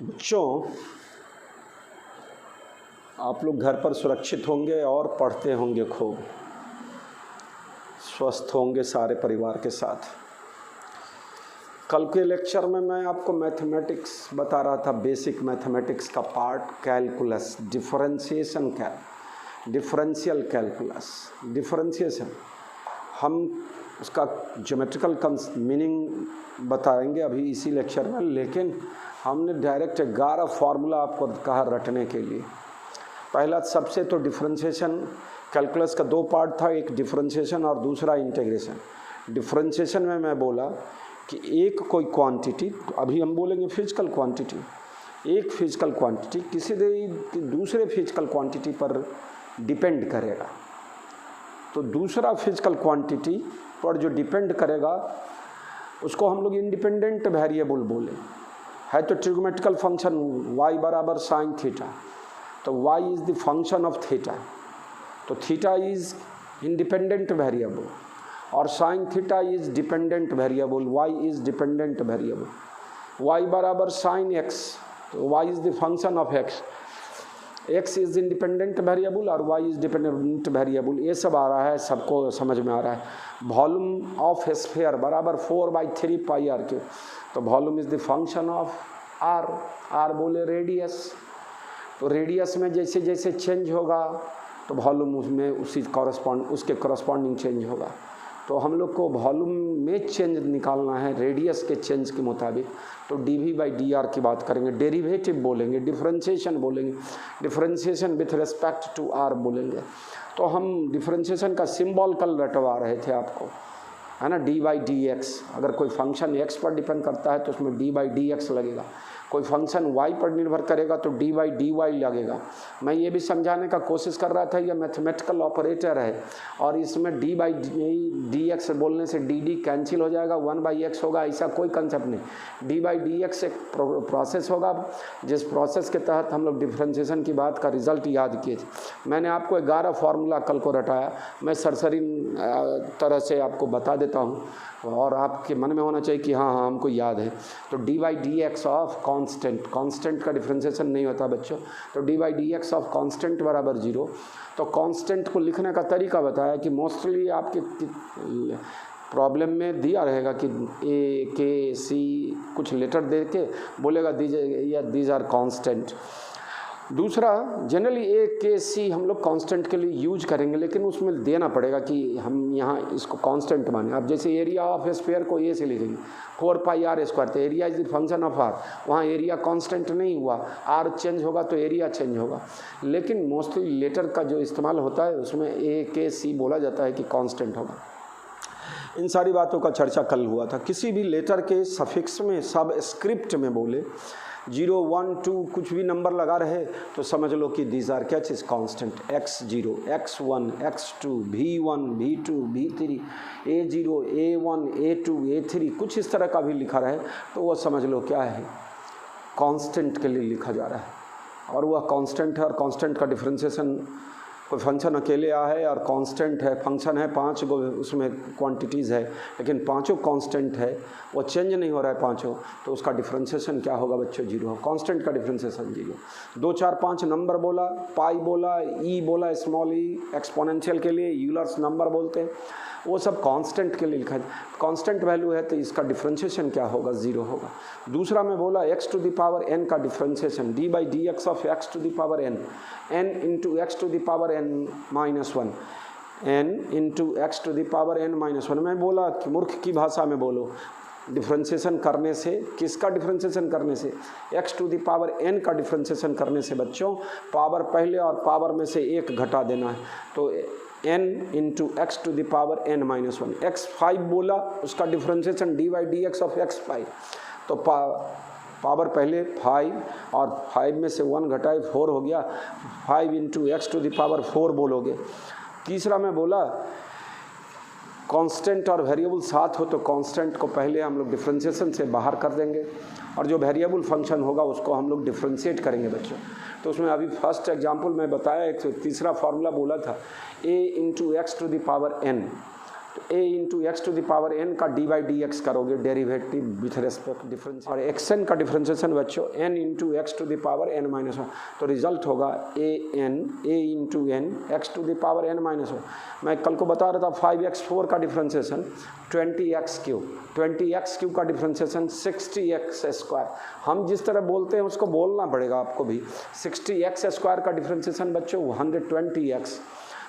बच्चों, आप लोग घर पर सुरक्षित होंगे और पढ़ते होंगे, खूब स्वस्थ होंगे सारे परिवार के साथ। कल के लेक्चर में मैं आपको मैथमेटिक्स बता रहा था, बेसिक मैथमेटिक्स का part, calculus, differential calculus, differentiation. हम उसका ज्योमेट्रिकल मीनिंग बताएंगे अभी इसी लेक्चर में, लेकिन हमने डायरेक्ट 11 फार्मूला आपको कहा रटने के लिए। पहला सबसे तो डिफरेंशिएशन, कैलकुलस का 2 पार्ट था, एक डिफरेंशिएशन और दूसरा इंटीग्रेशन। डिफरेंशिएशन में मैं बोला कि एक कोई क्वांटिटी, अभी हम बोलेंगे फिजिकल क्वांटिटी, एक फिजिकल क्वांटिटी किसी दूसरे फिजिकल क्वांटिटी पर डिपेंड करेगा, तो दूसरा फिजिकल क्वांटिटी पर जो डिपेंड करेगा उसको हम लोग इंडिपेंडेंट वेरिएबल बोले। है तो ट्रिग्नोमेट्रिकल फंक्शन y बराबर साइन थीटा, तो y is the function of theta, तो थीटा इज़ इंडिपेंडेंट वेरिएबल और sine theta is dependent variable, y is dependent variable. y बराबर साइन x, तो y is the function of x, x is independent variable और y is dependent variable. ये सब आ रहा है, सबको समझ में आ रहा है। वॉल्यूम ऑफ स्फीयर बराबर 4/3 पाई आर क्यूब, तो volume is the function of r, r बोले रेडियस, तो रेडियस में जैसे जैसे चेंज होगा तो वॉल्यूम उसमें उसके कॉरस्पॉन्डिंग चेंज होगा। तो हम लोग को वॉल्यूम में चेंज निकालना है रेडियस के चेंज के मुताबिक, तो dv/dr की बात करेंगे, डेरिवेटिव बोलेंगे, डिफरेंशिएशन बोलेंगे, differentiation with respect to r बोलेंगे। तो हम डिफरेंशिएशन का सिंबल कल रटवा रहे थे आपको, है ना, d/dx। अगर कोई फंक्शन x पर डिपेंड करता है तो उसमें d/dx लगेगा, कोई फंक्शन y पर निर्भर करेगा तो d/dy लगेगा। मैं ये भी समझाने का कोशिश कर रहा था, यह मैथमेटिकल ऑपरेटर है और इसमें d/dx बोलने से dd कैंसिल हो जाएगा, 1/x होगा, ऐसा कोई कंसेप्ट नहीं। d/dx एक प्रोसेस होगा जिस प्रोसेस के तहत हम लोग डिफरेंशिएशन की बात का रिजल्ट याद किए थे। मैंने आपको 11 फार्मूला कल को रटाया, मैं सरसरी तरह से आपको बता देता हूँ और आपके मन में होना चाहिए कि हाँ हाँ हमको याद है। तो d/dx ऑफ कांस्टेंट का डिफरेंशिएशन नहीं होता बच्चों, तो d/dx ऑफ कांस्टेंट बराबर 0। तो कांस्टेंट को लिखने का तरीका बताया कि मोस्टली आपके प्रॉब्लम में दिया रहेगा कि ए के सी कुछ लेटर दे के बोलेगा दीज आर कांस्टेंट। दूसरा, जनरली ए के सी हम लोग कांस्टेंट के लिए यूज करेंगे, लेकिन उसमें देना पड़ेगा कि हम यहाँ इसको कांस्टेंट माने। अब जैसे एरिया ऑफ स्फीयर को ए से लिखेंगे 4πr², तो area is the function of r, वहाँ एरिया कांस्टेंट नहीं हुआ, आर चेंज होगा तो एरिया चेंज होगा। लेकिन मोस्टली लेटर का जो इस्तेमाल होता है उसमें ए के सी बोला जाता है कि कांस्टेंट होगा। इन सारी बातों का चर्चा कल हुआ था। किसी भी लेटर के सफिक्स में, सब स्क्रिप्ट में बोले 0, 1, 2 कुछ भी नंबर लगा रहे तो समझ लो कि दीज आर क्या चीज़ constant, x0, x1, x2, v1, v2, v3, a0, a1, a2, a3, कुछ इस तरह का भी लिखा रहे तो वह समझ लो क्या है, कांस्टेंट के लिए लिखा जा रहा है। और वह कांस्टेंट है, और कांस्टेंट का डिफरेंशिएशन, कोई फंक्शन अकेले आ है और कांस्टेंट है, फंक्शन है 5 गो, उसमें क्वांटिटीज़ है लेकिन पांचों कांस्टेंट है, वो चेंज नहीं हो रहा है पांचों, तो उसका डिफरेंशिएशन क्या होगा बच्चों, 0 हो। कांस्टेंट का डिफरेंशिएशन 0। 2, 4, 5 नंबर बोला, पाई बोला, ई बोला, स्मॉल ई एक्सपोनेंशियल के लिए, यूलर्स नंबर बोलते हैं, वो सब कांस्टेंट के लिए लिखा है। कांस्टेंट वैल्यू है तो इसका डिफरेंशिएशन क्या होगा, 0 होगा। दूसरा मैं बोला x⁴n का differentiation, d/dx of x⁴n, n into x⁴n minus 1, n into x⁴n minus 1। मैं बोला कि मूर्ख की भाषा में बोलो, डिफरेंशिएशन करने से, किसका डिफरेंशिएशन करने से, x⁴n का डिफरेंशिएशन करने से बच्चों पावर पहले और पावर में से 1 घटा देना है, तो n into x⁴n minus 1। x5 बोला, उसका डिफरेंशिएशन d/dx ऑफ x5, तो पावर पहले 5 और 5 में से 1 घटाए 4 हो गया, 5 इंटू x⁴ बोलोगे। तीसरा मैं बोला कांस्टेंट और वेरिएबल साथ हो तो कांस्टेंट को पहले हम लोग डिफरेंशिएशन से बाहर कर देंगे और जो वेरिएबल फंक्शन होगा उसको हम लोग डिफरेंशिएट करेंगे बच्चों। तो उसमें अभी फर्स्ट एग्जांपल मैं बताया, एक तीसरा फार्मूला बोला था a इंटू x⁴n, तो a into x to the power n का डी बाई डी एक्स करोगे डेरिवेटिव विथ रेस्पेक्ट डिफरेंस, और xn का डिफ्रेंसिएशन बच्चों n into x to the power n minus 1, तो रिजल्ट होगा a into n x to the power n minus 1। मैं कल को बता रहा था 5x4 का डिफ्रेंसिएशन 20x3 का डिफ्रेंसिएशन 60x²। हम जिस तरह बोलते हैं उसको बोलना पड़ेगा आपको भी। 60x² का डिफ्रेंसिएशन बच्चों 120x,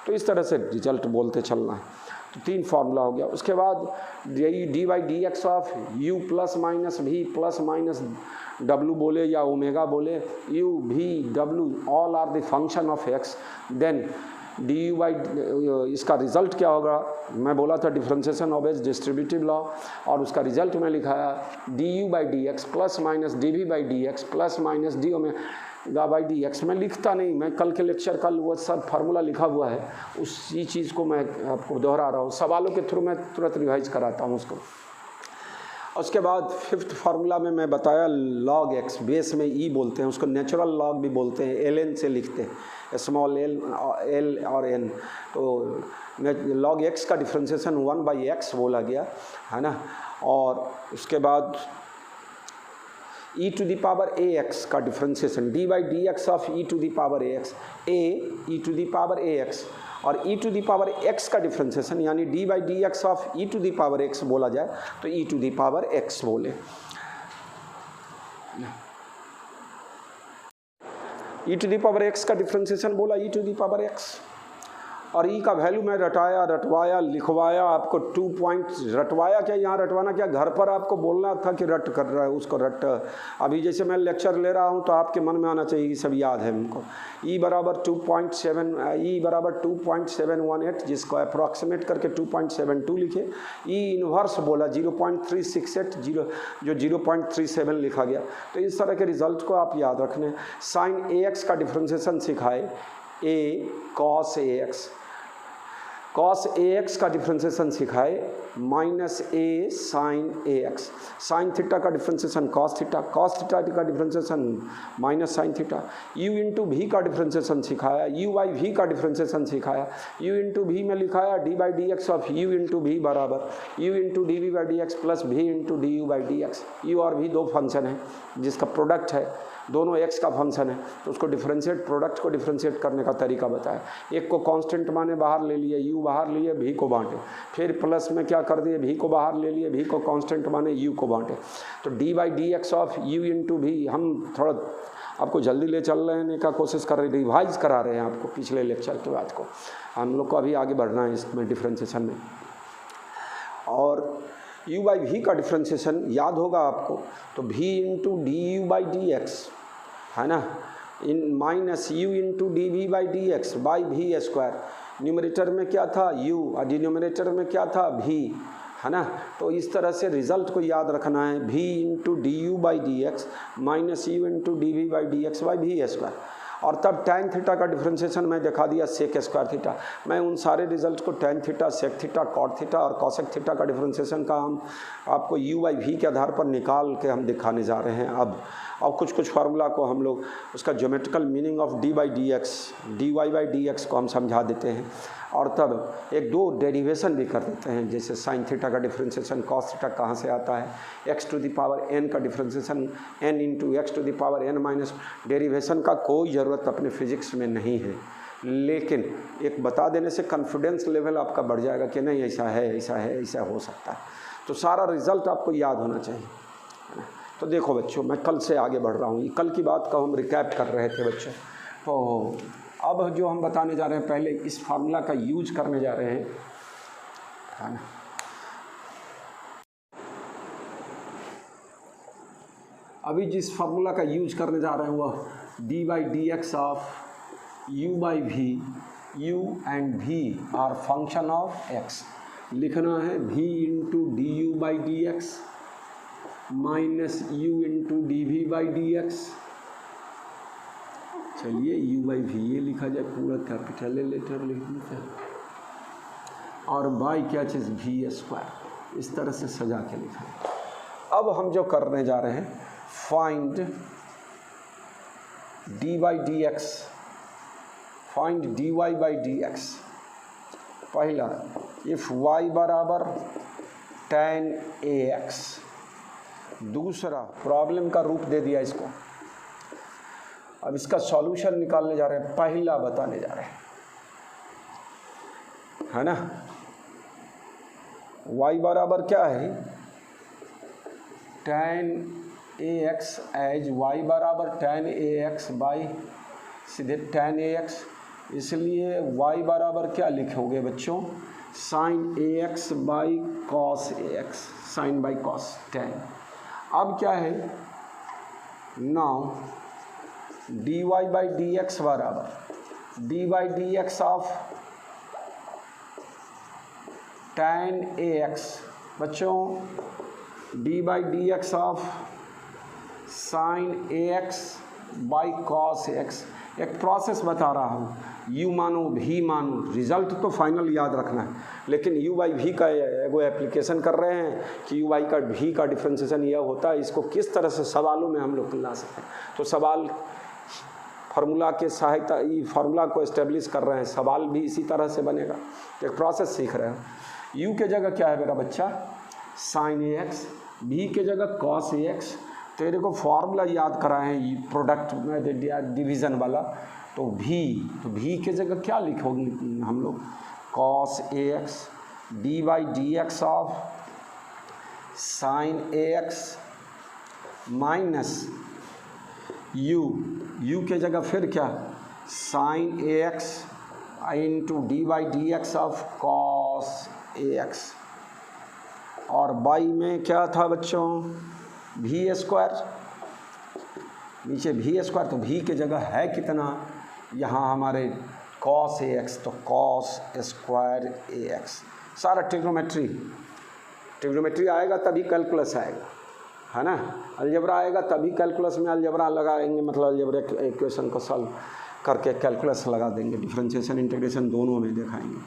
तो इस तरह से रिजल्ट बोलते चलना है। तो 3 फार्मूला हो गया। उसके बाद यही d by d x of u plus minus v plus minus w बोले या ओमेगा बोले, u v w all are the function of x, then d u by, इसका रिजल्ट क्या होगा, मैं बोला था डिफ्रेंसिएशन ऑफ डिस्ट्रीब्यूटिव लॉ, और उसका रिजल्ट मैं लिखाया d u by d x plus minus d v by d x plus minus d omega by d x. मैं लिखता नहीं, मैं कल के लेक्चर कल वो सब फार्मूला लिखा हुआ है, उसी चीज़ को मैं आपको दोहरा रहा हूँ, सवालों के थ्रू मैं तुरंत रिवाइज कराता हूँ उसको। उसके बाद 5th फार्मूला में मैं बताया लॉग एक्स, बेस में ई बोलते हैं उसको, नेचुरल लॉग भी बोलते हैं, एल एन से लिखते हैं, स्मॉल एल और एन। तो लॉग एक्स का डिफ्रेंसिएशन 1/x बोला गया है ना। और उसके बाद e to the power a x का differentiation d by d x of e to the power a x, e to the power a x, और e to the power x का डिफ्रेंसिएशन यानी d by d x of e to the power x बोला जाए तो e to the power x बोले। e to the power x का differentiation बोला e to the power x, और e का वैल्यू मैं रटवाया लिखवाया आपको 2 पॉइंट रटवाया, क्या यहाँ रटवाना क्या, घर पर आपको बोलना था कि रट कर रहा है उसको रट। अभी जैसे मैं लेक्चर ले रहा हूँ तो आपके मन में आना चाहिए कि सब याद है हमको। e बराबर 2.718 जिसको अप्रॉक्सीमेट करके 2.72 लिखे, e इन्वर्स बोला 0.368 जो 0.37 लिखा गया। तो इस तरह के रिजल्ट को आप याद रखने। साइन ax का डिफ्रेंसिएशन सिखाए, a cos ax, cos ax का डिफ्रेंसिएशन सिखाए minus a sine ax, sine theta का डिफ्रेंसिएशन cos थीटा का differentiation minus sine theta, u into v का डिफ्रेंसिएशन सिखाया, u बाई v का डिफ्रेंसिएशन सिखाया, u इंटू भी में लिखाया d by d x of u into v बराबर u into d v by d x plus v into d u by d x. u और v 2 function है जिसका product है, दोनों x का function है, तो उसको डिफ्रेंशिएट, प्रोडक्ट को डिफ्रेंशिएट करने का तरीका बताया। एक को कांस्टेंट माने बाहर ले लिए, u बाहर लिए, v को बांटे, फिर प्लस में क्या कर दिए, v को बाहर ले लिए, v को कांस्टेंट माने u को बांटे। तो d by d x of u into भी, हम थोड़ा आपको जल्दी ले चल रहे का कोशिश कर रहे, रिवाइज करा रहे हैं आपको पिछले लेक्चर के बाद को, हम लोग को अभी आगे बढ़ना है इसमें डिफ्रेंशिएशन में। और u बाई v का डिफ्रेंशिएशन याद होगा आपको, तो v into d u by d x है ना, इन minus u into d v by d x by v square. Numerator में क्या था u और डिनोमिनेटर में क्या था v है ना। तो इस तरह से रिजल्ट को याद रखना है, v into d u by d x minus u into d v by d x by v square. और तब tan थीटा का डिफ्रेंशिएशन मैं दिखा दिया सेक स्क्वायर थीटा। मैं उन सारे रिजल्ट को tan theta, sec theta, cot theta और कॉसेक थीटा का डिफ्रेंशिएशन का हम आपको u बाई v के आधार पर निकाल के हम दिखाने जा रहे हैं अब। और कुछ फार्मूला को हम लोग उसका geometrical meaning of d by d x, d y by d x को हम समझा देते हैं, और तब 1-2 डेरिवेशन भी कर देते हैं, जैसे साइन थीटा का डिफ्रेंशिएशन कॉस थीटा कहाँ से आता है, x to the power n का differentiation n into x to the power n minus. Derivation का कोई ज़रूरत अपने फिजिक्स में नहीं है, लेकिन एक बता देने से कॉन्फिडेंस लेवल आपका बढ़ जाएगा कि नहीं ऐसा है, ऐसा है, ऐसा हो सकता है। तो सारा रिजल्ट आपको याद होना चाहिए। तो देखो बच्चों, मैं कल से आगे बढ़ रहा हूँ, कल की बात का हम रिकैप कर रहे थे बच्चों। तो अब जो हम बताने जा रहे हैं, पहले इस फार्मूला का यूज करने जा रहे हैं, है ना। अभी जिस फार्मूला का यूज करने जा रहे हैं वह d by d x of u by v, u and v are function of x. लिखना है v into d u by d x minus u into d v by d x. चलिए u by v ये लिखा जाए, पूरा capital letter लिख दीजिए, और बाई क्या चीज़ v स्क्वायर, इस तरह से सजा के लिखा। अब हम जो करने जा रहे हैं, find d by d x, find dy by d x. पहला इफ y बराबर tan ax, दूसरा प्रॉब्लम का रूप दे दिया इसको। अब इसका सॉल्यूशन निकालने जा रहे हैं, पहला बताने जा रहे हैं, है ना। y बराबर क्या है, tan ax एज y बराबर tan ax बाई सीधे tan ax, इसलिए y बराबर क्या लिखोगे बच्चों, sin ax by cos ax, sin by cos tan। अब क्या है, नाउ dy बाई dx बराबर dy by dx of tan ax, बच्चों D by d x of sine a x by cos x. एक प्रोसेस बता रहा हूँ, u मानो भी मानो, रिजल्ट तो फाइनल याद रखना है, लेकिन u बाई भी का वो एप्लीकेशन कर रहे हैं कि u बाई का भी का डिफ्रेंसिएशन यह होता है। इसको किस तरह से सवालों में हम लोग ला सकते हैं, तो सवाल फार्मूला के सहायता, ये फार्मूला को इस्टेब्लिश कर रहे हैं, सवाल भी इसी तरह से बनेगा। एक प्रोसेस सीख रहे हैं। u के जगह क्या है मेरा बच्चा, साइन ए एक्स, भी के जगह कॉस ए एक्स। तेरे को फार्मूला याद कराए हैं प्रोडक्ट में डिवीज़न वाला, तो भी के जगह क्या लिखोगे हम लोग, cos a x d by d x of sine a x minus u के जगह फिर क्या, sine a x into d by d x of cos a x. और बाई में क्या था बच्चों, भी स्क्वायर, नीचे भी स्क्वायर, तो भी के जगह है कितना, यहाँ हमारे कॉस ए एक्स, तो कॉस स्क्वायर ए एक्स। सारा ट्रिग्नोमेट्री आएगा तभी कैलकुलस आएगा, है ना। अलजेब्रा आएगा तभी कैलकुलस में अलजेब्रा लगाएंगे, मतलब अलजेब्रिक इक्वेशन को सॉल्व करके कैलकुलस लगा देंगे, डिफरेंशिएशन इंटीग्रेशन दोनों में दिखाएंगे।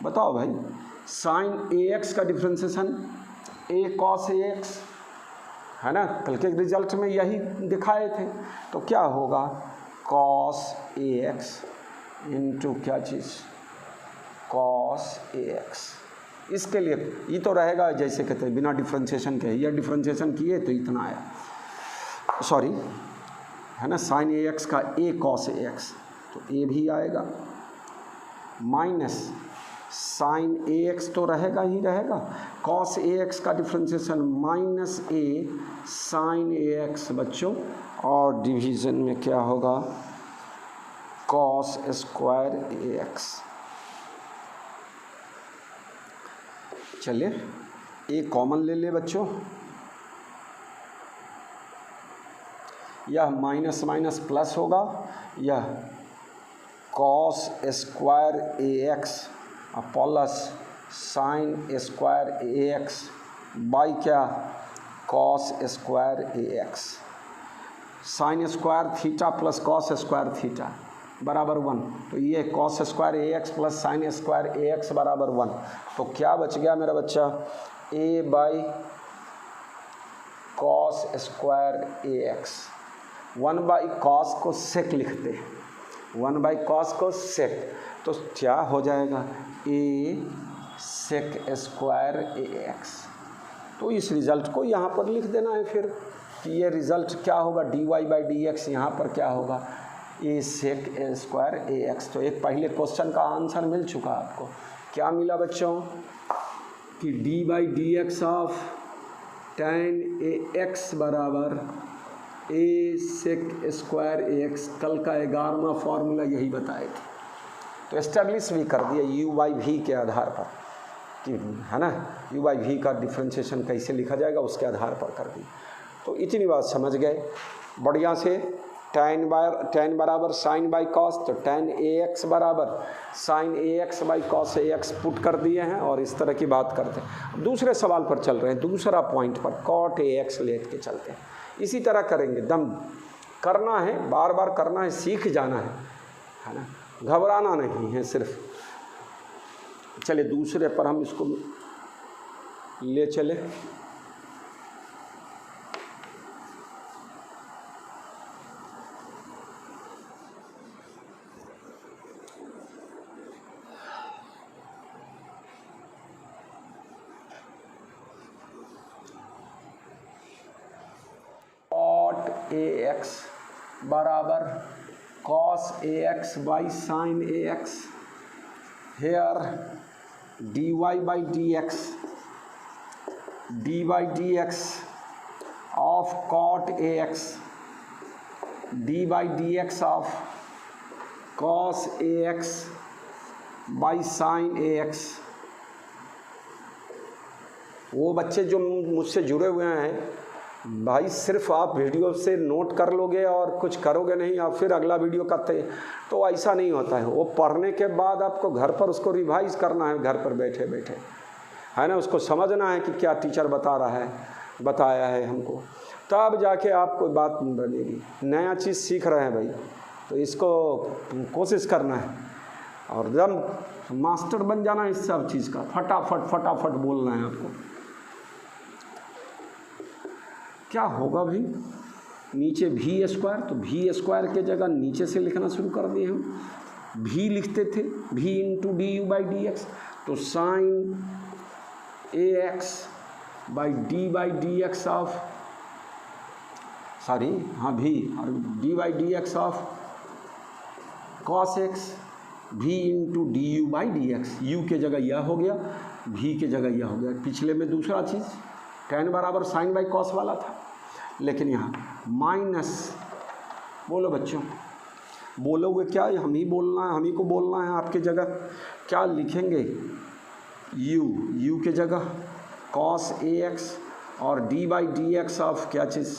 बताओ भाई, साइन ए एक्स का differentiation A cos a x, है ना, कल के रिजल्ट में यही दिखाए थे। तो क्या होगा, कॉस ए एक्स इंटू क्या चीज़, कॉस ए एक्स। इसके लिए ये तो रहेगा जैसे कहते हैं बिना डिफ्रेंशिएशन के, या डिफ्रेंशिएशन किए तो इतना आया, सॉरी, है ना, साइन ए एक्स का ए कॉस ए एक्स, तो ए भी आएगा, माइनस साइन ए एक्स तो रहेगा ही रहेगा, कॉस ए एक्स का differentiation minus a sine a x बच्चों, और डिवीज़न में क्या होगा, कॉस स्क्वायर ए एक्स। चलिए ए कॉमन ले ले बच्चों, यह माइनस माइनस प्लस होगा, यह cos square a x plus sine square a x by क्या, cos square a x. Sine square theta plus cos square theta बराबर 1, तो ये cos square a x plus sine square a x बराबर 1। तो क्या बच गया मेरा बच्चा, a by cos square a x. 1 by cos को सेक लिखते हैं, 1 बाई कॉस को सेक, तो क्या हो जाएगा, ए सेक स्क्वायर ए एक्स। तो इस रिज़ल्ट को यहाँ पर लिख देना है फिर कि ये रिज़ल्ट क्या होगा, d y by d x, यहाँ पर क्या होगा, ए सेक स्क्वायर ए एक्स। तो एक पहले क्वेश्चन का आंसर मिल चुका आपको, क्या मिला बच्चों, कि D by d x of tan a x बराबर ए सेक स्क्वायर ए एक्स। कल का 11वां फार्मूला यही बताए थे, तो एस्टेब्लिश भी कर दिया यू बाई भी के आधार पर कि, है ना, यू बाई भी का डिफ्रेंशिएशन कैसे लिखा जाएगा उसके आधार पर कर दी। तो इतनी बात समझ गए बढ़िया से। tan बराबर साइन बाई कॉस, तो tan ए एक्स बराबर sine a x by cos a x put कर दिए हैं, और इस तरह की बात करते हैं। अब दूसरे सवाल पर चल रहे हैं, दूसरा पॉइंट पर कॉट ए एक्स लेट के चलते हैं। इसी तरह करेंगे, दम करना है, बार बार करना है, सीख जाना है ना, घबराना नहीं है सिर्फ। चलिए दूसरे पर हम इसको ले चले। ए एक्स बराबर cos a x by sine a x, here dy by dx of cot ax, d by dx of cos ax by sin ax। वो बच्चे जो मुझसे जुड़े हुए हैं भाई, सिर्फ आप वीडियो से नोट कर लोगे और कुछ करोगे नहीं और फिर अगला वीडियो करते, तो ऐसा नहीं होता है। वो पढ़ने के बाद आपको घर पर उसको रिवाइज करना है, घर पर बैठे बैठे, है ना, उसको समझना है कि क्या टीचर बताया है हमको, तब जाके आपको बात बनेगी। नया चीज़ सीख रहे हैं भाई, तो इसको कोशिश करना है और एकदम मास्टर बन जाना है इस सब चीज़ का। फटाफट बोलना है आपको। क्या होगा भाई, नीचे भी स्क्वायर, तो भी स्क्वायर के जगह नीचे से लिखना शुरू कर दिए हम। भी लिखते थे v into d u by d x, तो sine a x by d x of, sorry हाँ भी, और d by d x of cos x, v into d u by d x. U के जगह यह हो गया, भी के जगह यह हो गया। पिछले में दूसरा चीज़ tan बराबर साइन बाई कॉस वाला था, लेकिन यहाँ माइनस, बोलो बच्चों, बोलोगे क्या, हम ही बोलना है, हम ही को बोलना है। आपके जगह क्या लिखेंगे, यू के जगह कॉस ए एक्स और d by d x of क्या चीज़,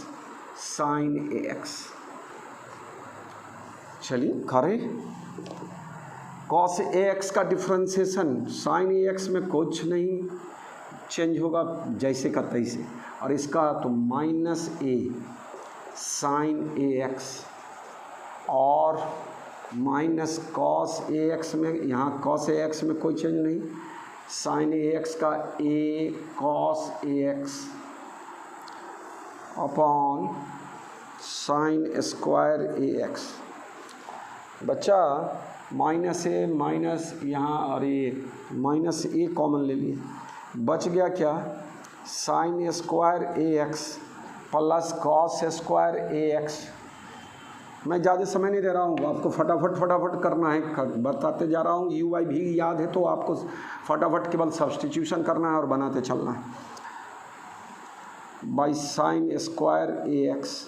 साइन ए एक्स। चलिए करें। कॉस ए एक्स का डिफ्रेंसिएशन साइन ए एक्स में कुछ नहीं चेंज होगा, जैसे का तैसे, और इसका तो minus a sine a x और माइनस कॉस ए एक्स में, यहाँ कॉस ए एक्स में कोई चेंज नहीं, साइन ए एक्स का ए cos a x upon sine square a x. बच्चा माइनस ए माइनस यहाँ, और ये माइनस ए कॉमन ले लिए, बच गया क्या, sign square a x plus cos square a x. मैं ज़्यादा समय नहीं दे रहा हूँ, आपको फटाफट करना है, बताते जा रहा हूँ। यू आई भी याद है तो आपको फटाफट केवल सब्स्टिट्यूशन करना है और बनाते चलना है। By sine square a x,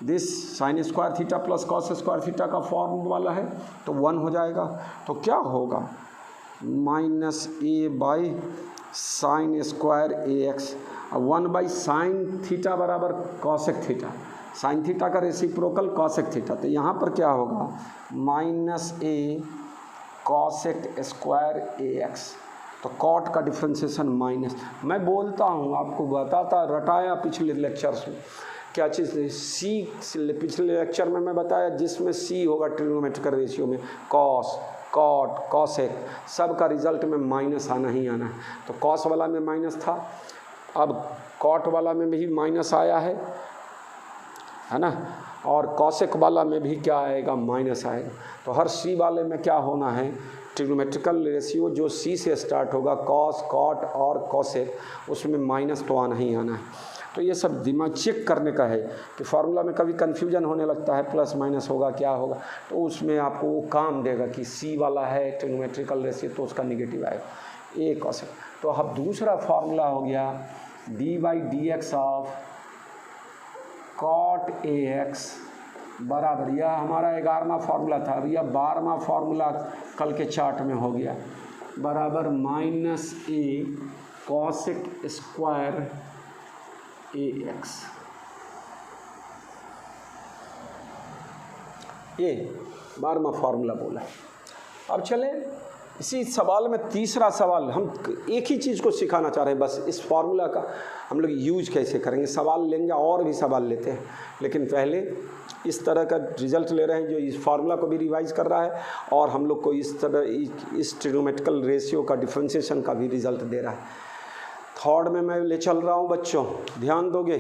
this sign square theta plus cos square theta का फॉर्म वाला है, तो 1 हो जाएगा। तो क्या होगा, minus A by sine square a x, 1 by sign theta बराबर कॉसेक थीटा, साइन थीटा का रेसिप्रोकल कॉसेक थीटा। तो यहाँ पर क्या होगा, minus a cosec square a x. तो कॉट का डिफ्रेंसिएशन माइनस, मैं बोलता हूँ आपको, बताता रटाया पिछले लेक्चर्स में क्या चीज़, सी पिछले लेक्चर में मैं बताया, जिसमें सी होगा ट्रिग्नोमेट्रिकल रेशियो में, कॉस कॉट कॉसेक, सब का रिजल्ट में माइनस आना ही आना है। तो कॉस वाला में माइनस था, अब कॉट वाला में भी माइनस आया है ना, और कॉसेक वाला में भी क्या आएगा, माइनस आएगा। तो हर सी वाले में क्या होना है, ट्रिग्नोमेट्रिकल रेशियो जो सी से स्टार्ट होगा, कॉस कॉट और कॉसेक, उसमें माइनस तो आना ही आना है। तो ये सब दिमाग चेक करने का है कि फार्मूला में कभी कन्फ्यूजन होने लगता है, प्लस माइनस होगा क्या होगा, तो उसमें आपको वो काम देगा कि सी वाला है ट्रिग्नोमेट्रिकल रेशियो तो उसका निगेटिव आएगा, ए कॉसेक। तो अब दूसरा फार्मूला हो गया d by d x of cot a x बराबर, यह हमारा 11वां फार्मूला था, अब यह 12वां फार्मूला कल के चार्ट में हो गया, बराबर minus a cosec square a x. ये 12वां फार्मूला बोला। अब चले इसी सवाल में तीसरा सवाल, हम एक ही चीज़ को सिखाना चाह रहे हैं, बस इस फार्मूला का हम लोग यूज कैसे करेंगे। सवाल लेंगे और भी सवाल लेते हैं, लेकिन पहले इस तरह का रिजल्ट ले रहे हैं जो इस फार्मूला को भी रिवाइज कर रहा है और हम लोग को इस तरह इस ट्रिग्नोमेट्रिकल रेशियो का डिफ्रेंसिएशन का भी रिजल्ट दे रहा है। थर्ड में मैं ले चल रहा हूँ बच्चों, ध्यान दोगे।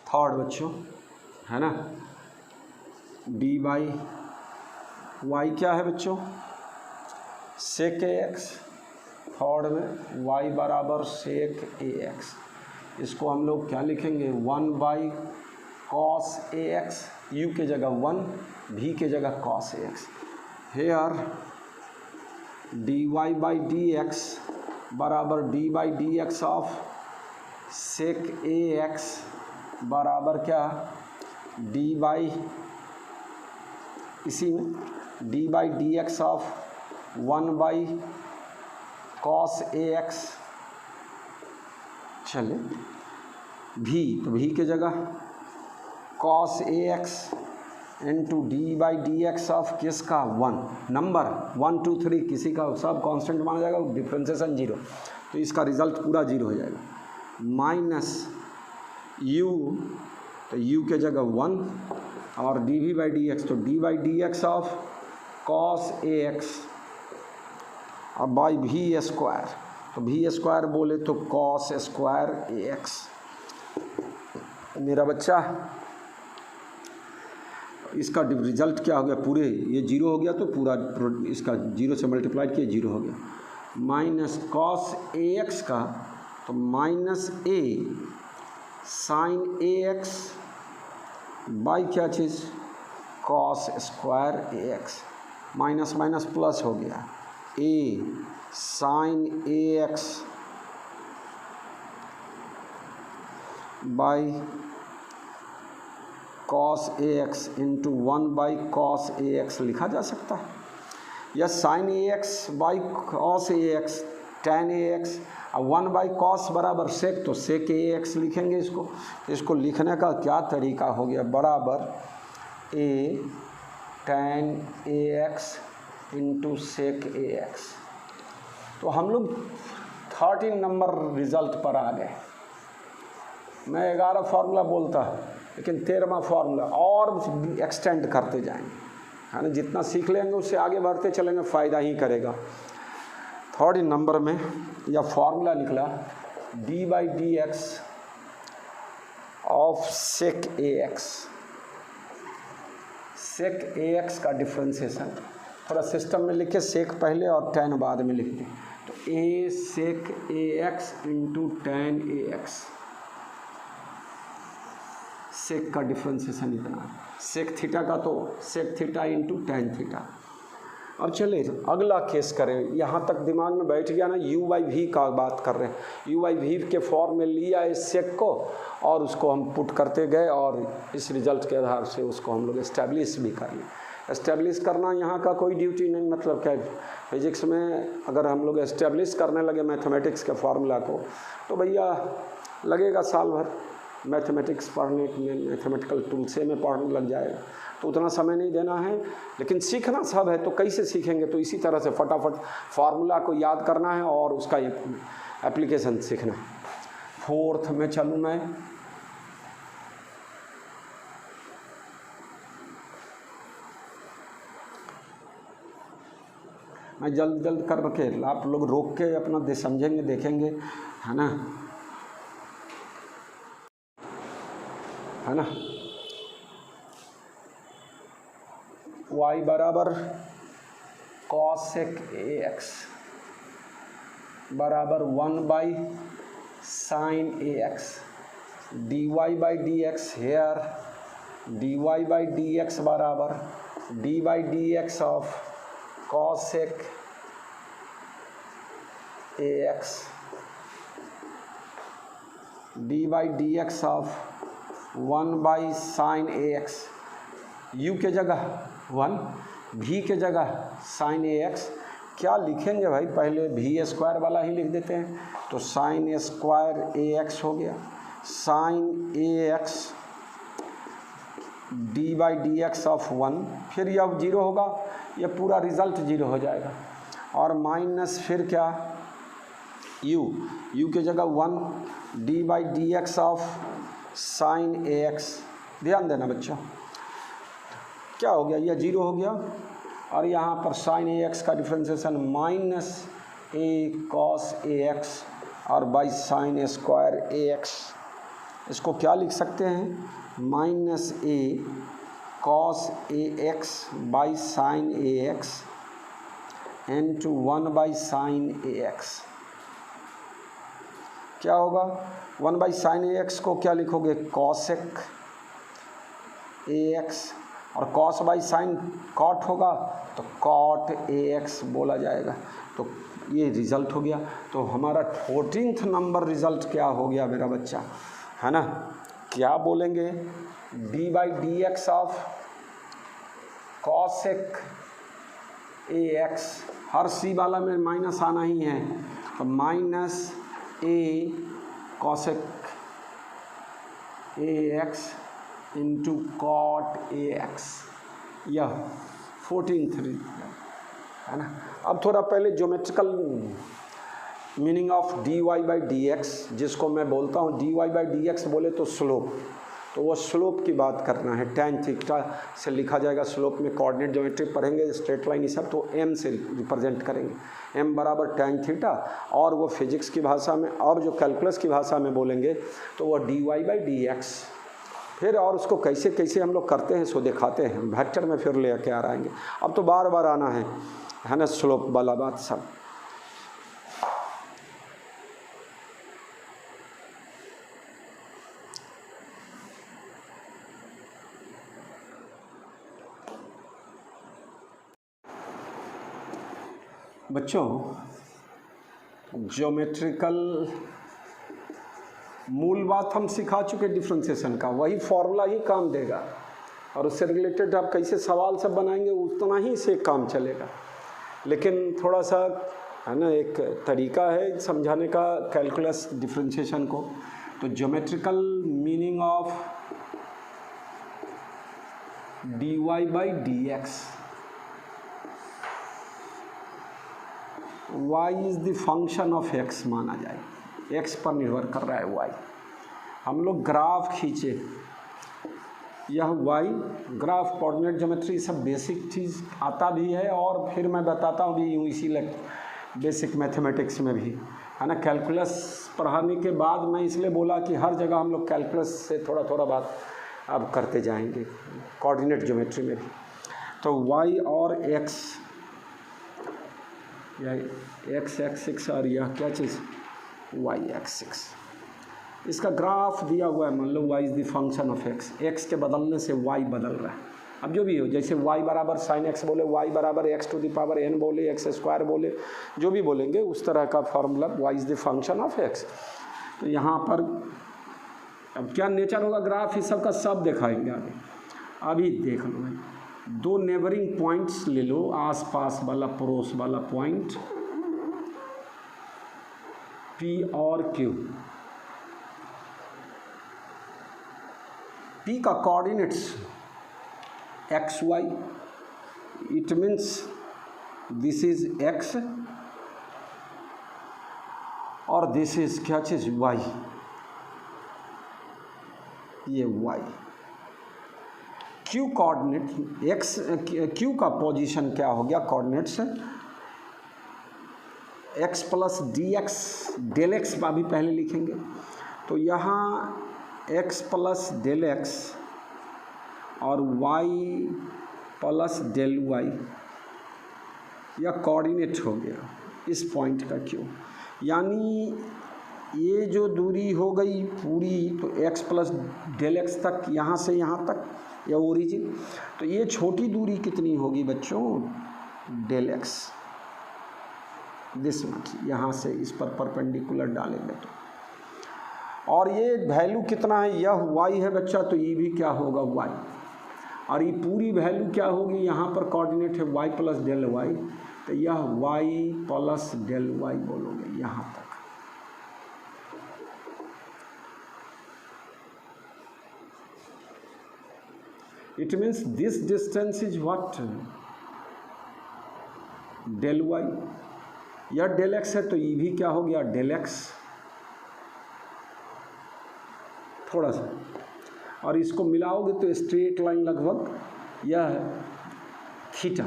थर्ड बच्चों है ना, डी बाई वाई क्या है बच्चों, सेक ए एक्स, थर्ड में वाई बराबर सेक ए एक्स, इसको हम लोग क्या लिखेंगे 1 by cos a x, u के जगह 1, भी के जगह cos a x, here d y by d x बराबर d by d x of sec a x बराबर क्या, डी बाई, इसी में d by d x of 1 by cos a x, चले भी, तो भी के जगह cos a x into d by d x of किसका 1, नंबर 1 2 3 किसी का सब कांस्टेंट माना जाएगा, डिफ्रेंसिएशन 0, तो इसका रिजल्ट पूरा 0 हो जाएगा, माइनस u, तो u के जगह 1 और d v by d x, तो d by d x of cos a x और बाई भी स्क्वायर, तो भी स्क्वायर बोले तो कॉस स्क्वायर ए एक्स। मेरा बच्चा इसका रिजल्ट क्या हो गया, पूरे ये 0 हो गया तो पूरा इसका 0 से मल्टीप्लाई किया 0 हो गया, माइनस कॉस ए एक्स का तो minus a sine a x by क्या चीज़ cos square a x, minus minus plus हो गया, a sine a x by cos a x into 1 by cos a x लिखा जा सकता है, या sine a x by cos a x tan a x, और 1 बाई कॉस बराबर सेक, तो सेक ए एक्स लिखेंगे इसको। इसको लिखने का क्या तरीका हो गया, बराबर ए ten a x into sec a x. तो हम लोग 13 नंबर रिजल्ट पर आ गए। मैं 11 फार्मूला बोलता लेकिन 13वां फार्मूला और एक्सटेंड करते जाएंगे, है ना, जितना सीख लेंगे उससे आगे बढ़ते चलेंगे, फ़ायदा ही करेगा। 3rd नंबर में यह फार्मूला निकला d by d x of sec a x. Sec a x का डिफ्रेंसिएशन थोड़ा सिस्टम में लिखे, सेक पहले और टेन बाद में लिखते हैं, तो a sec a x into tan a x, sec का डिफ्रेंसिएशन इतना है, सेक थीटा का तो sec theta into tan theta. अब चले अगला केस करें, यहाँ तक दिमाग में बैठ गया ना, u बाई वी का बात कर रहे हैं, u बाई वी के फॉर्म में लिया इस सेक को और उसको हम पुट करते गए और इस रिजल्ट के आधार से उसको हम लोग इस्टेब्लिश भी कर लिए। इस्टेब्लिश करना यहाँ का कोई ड्यूटी नहीं, मतलब क्या फिजिक्स में अगर हम लोग इस्टेब्लिश करने लगे मैथमेटिक्स के फार्मूला को तो भैया लगेगा साल भर, मैथमेटिक्स पढ़ने में, मैथमेटिकल टूल से में पढ़ने लग जाएगा, तो उतना समय नहीं देना है। लेकिन सीखना सब है, तो कैसे सीखेंगे, तो इसी तरह से फटाफट फार्मूला को याद करना है और उसका एप्लीकेशन सीखना है। 4th में चलूँ मैं जल्द जल्द कर रखे, आप लोग रोक के अपना समझेंगे देखेंगे, है ना, है ना। y बराबर कॉसेक ए एक्स बराबर 1 by sine a x, d y by d x, here d y by d x बराबर d by d x of cosec a x, d by d x of 1 by sine a x, u के जगह 1, v के जगह sign a x. क्या लिखेंगे भाई, पहले भी स्क्वायर वाला ही लिख देते हैं, तो साइन स्क्वायर ए एक्स हो गया, sine a x d by d x of 1, फिर यह 0 होगा, यह पूरा रिजल्ट 0 हो जाएगा, और माइनस फिर क्या यू के जगह 1 D by d x of sine a x. ध्यान देना बच्चों, क्या हो गया, यह 0 हो गया, और यहाँ पर साइन ए एक्स का differentiation minus A cos a x और by sine square a x. इसको क्या लिख सकते हैं, minus A cos a x by sine a x into 1 by sine a x. क्या होगा? 1 बाई साइन ए एक्स को क्या लिखोगे? कॉसेक ए एक्स, और कॉस बाई साइन कॉट होगा तो कॉट ए एक्स बोला जाएगा। तो ये रिज़ल्ट हो गया। तो हमारा 14th नंबर रिज़ल्ट क्या हो गया मेरा बच्चा, है ना? क्या बोलेंगे? D by d x of cosec a x, हर सी वाला में माइनस आना ही है, तो minus a cosec a x into cot a x, यह 14th है ना। अब थोड़ा पहले geometrical meaning of d y by d x, जिसको मैं बोलता हूँ d y by d x बोले तो स्लोप, तो वो स्लोप की बात करना है। tan थीटा से लिखा जाएगा स्लोप में, कोऑर्डिनेट ज्योमेट्री पढ़ेंगे, स्ट्रेट लाइन ये सब, तो m से रिप्रेजेंट करेंगे, m बराबर tan थीटा। और वो फिजिक्स की भाषा में, और जो कैलकुलस की भाषा में बोलेंगे तो वो d y by d x. फिर और उसको कैसे कैसे हम लोग करते हैं सो दिखाते हैं, वेक्टर में फिर ले के आ आएंगे। अब तो बार बार आना है ना, स्लोप वाला बात सब। बच्चों, ज्योमेट्रिकल मूल बात हम सिखा चुके डिफ्रेंसिएशन का, वही फॉर्मूला ही काम देगा, और उससे रिलेटेड आप कैसे सवाल सब बनाएंगे उतना ही से काम चलेगा। लेकिन थोड़ा सा है ना, एक तरीका है समझाने का कैलकुलस डिफ्रेंसिएशन को। तो geometrical meaning of d y by d x, y is the function of x माना जाए, x पर निर्भर कर रहा है y। हम लोग ग्राफ खींचे, यह y ग्राफ, कोऑर्डिनेट ज्योमेट्री सब बेसिक चीज़ आता भी है, और फिर मैं बताता हूँ भी यूँ इसी बेसिक मैथमेटिक्स में भी, है ना। कैलकुलस पढ़ाने के बाद मैं इसलिए बोला कि हर जगह हम लोग कैलकुलस से थोड़ा थोड़ा बात अब करते जाएंगे, कोऑर्डिनेट ज्योमेट्री में भी। तो y और x, यह x एक्सिस और यह क्या चीज़ y एक्सिस, इसका ग्राफ दिया हुआ है। मान लो y is the function of x के बदलने से y बदल रहा है। अब जो भी हो, जैसे y बराबर साइन x बोले, y बराबर x to the power n बोले, x स्क्वायर बोले, जो भी बोलेंगे उस तरह का formula, y is the function of x। तो यहाँ पर अब क्या नेचर होगा ग्राफ, इस सब का सब दिखाएंगे आगे। अभी देख लो भाई, दो नेबरिंग पॉइंट्स ले लो, आसपास वाला पड़ोस वाला पॉइंट P और Q। P का coordinates x y, it means this is x और दिस इज क्या चीज़ y, ये y। Q coordinate x, Q का पोजीशन क्या हो गया, coordinates x plus d x, del x भी पहले लिखेंगे। तो यहाँ x प्लस डेल एक्स और y प्लस डेल y, यह कोऑर्डिनेट हो गया इस पॉइंट का Q। यानी ये जो दूरी हो गई पूरी, तो x प्लस डेल एक्स तक, यहाँ से यहाँ तक, या ओरिजिन। तो ये छोटी दूरी कितनी होगी बच्चों, डेल एक्स, दिस मच, यहाँ से इस पर परपेंडिकुलर डालेंगे तो, और ये वैल्यू कितना है, यह y है बच्चा, तो ये भी क्या होगा y, और ये पूरी वैल्यू क्या होगी, यहाँ पर कोऑर्डिनेट है y प्लस डेल y, तो यह y प्लस डेल y बोलोगे यहाँ तक। It means this distance is what, del y, यह डेल x है तो ये भी क्या हो गया डेल x, थोड़ा सा, और इसको मिलाओगे तो स्ट्रेट लाइन लगभग यह है थीटा।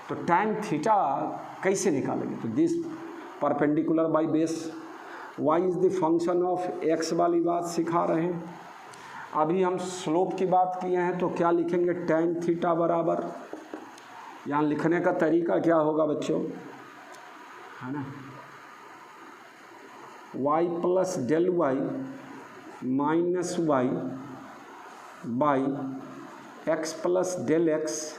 तो tan थीटा कैसे निकालेंगे, तो this perpendicular by base, y is the function of x वाली बात सिखा रहे हैं। अभी हम स्लोप की बात किए हैं तो क्या लिखेंगे, tan थीटा बराबर, यहाँ लिखने का तरीका क्या होगा बच्चों, है ना, y plus del y minus y by x plus del x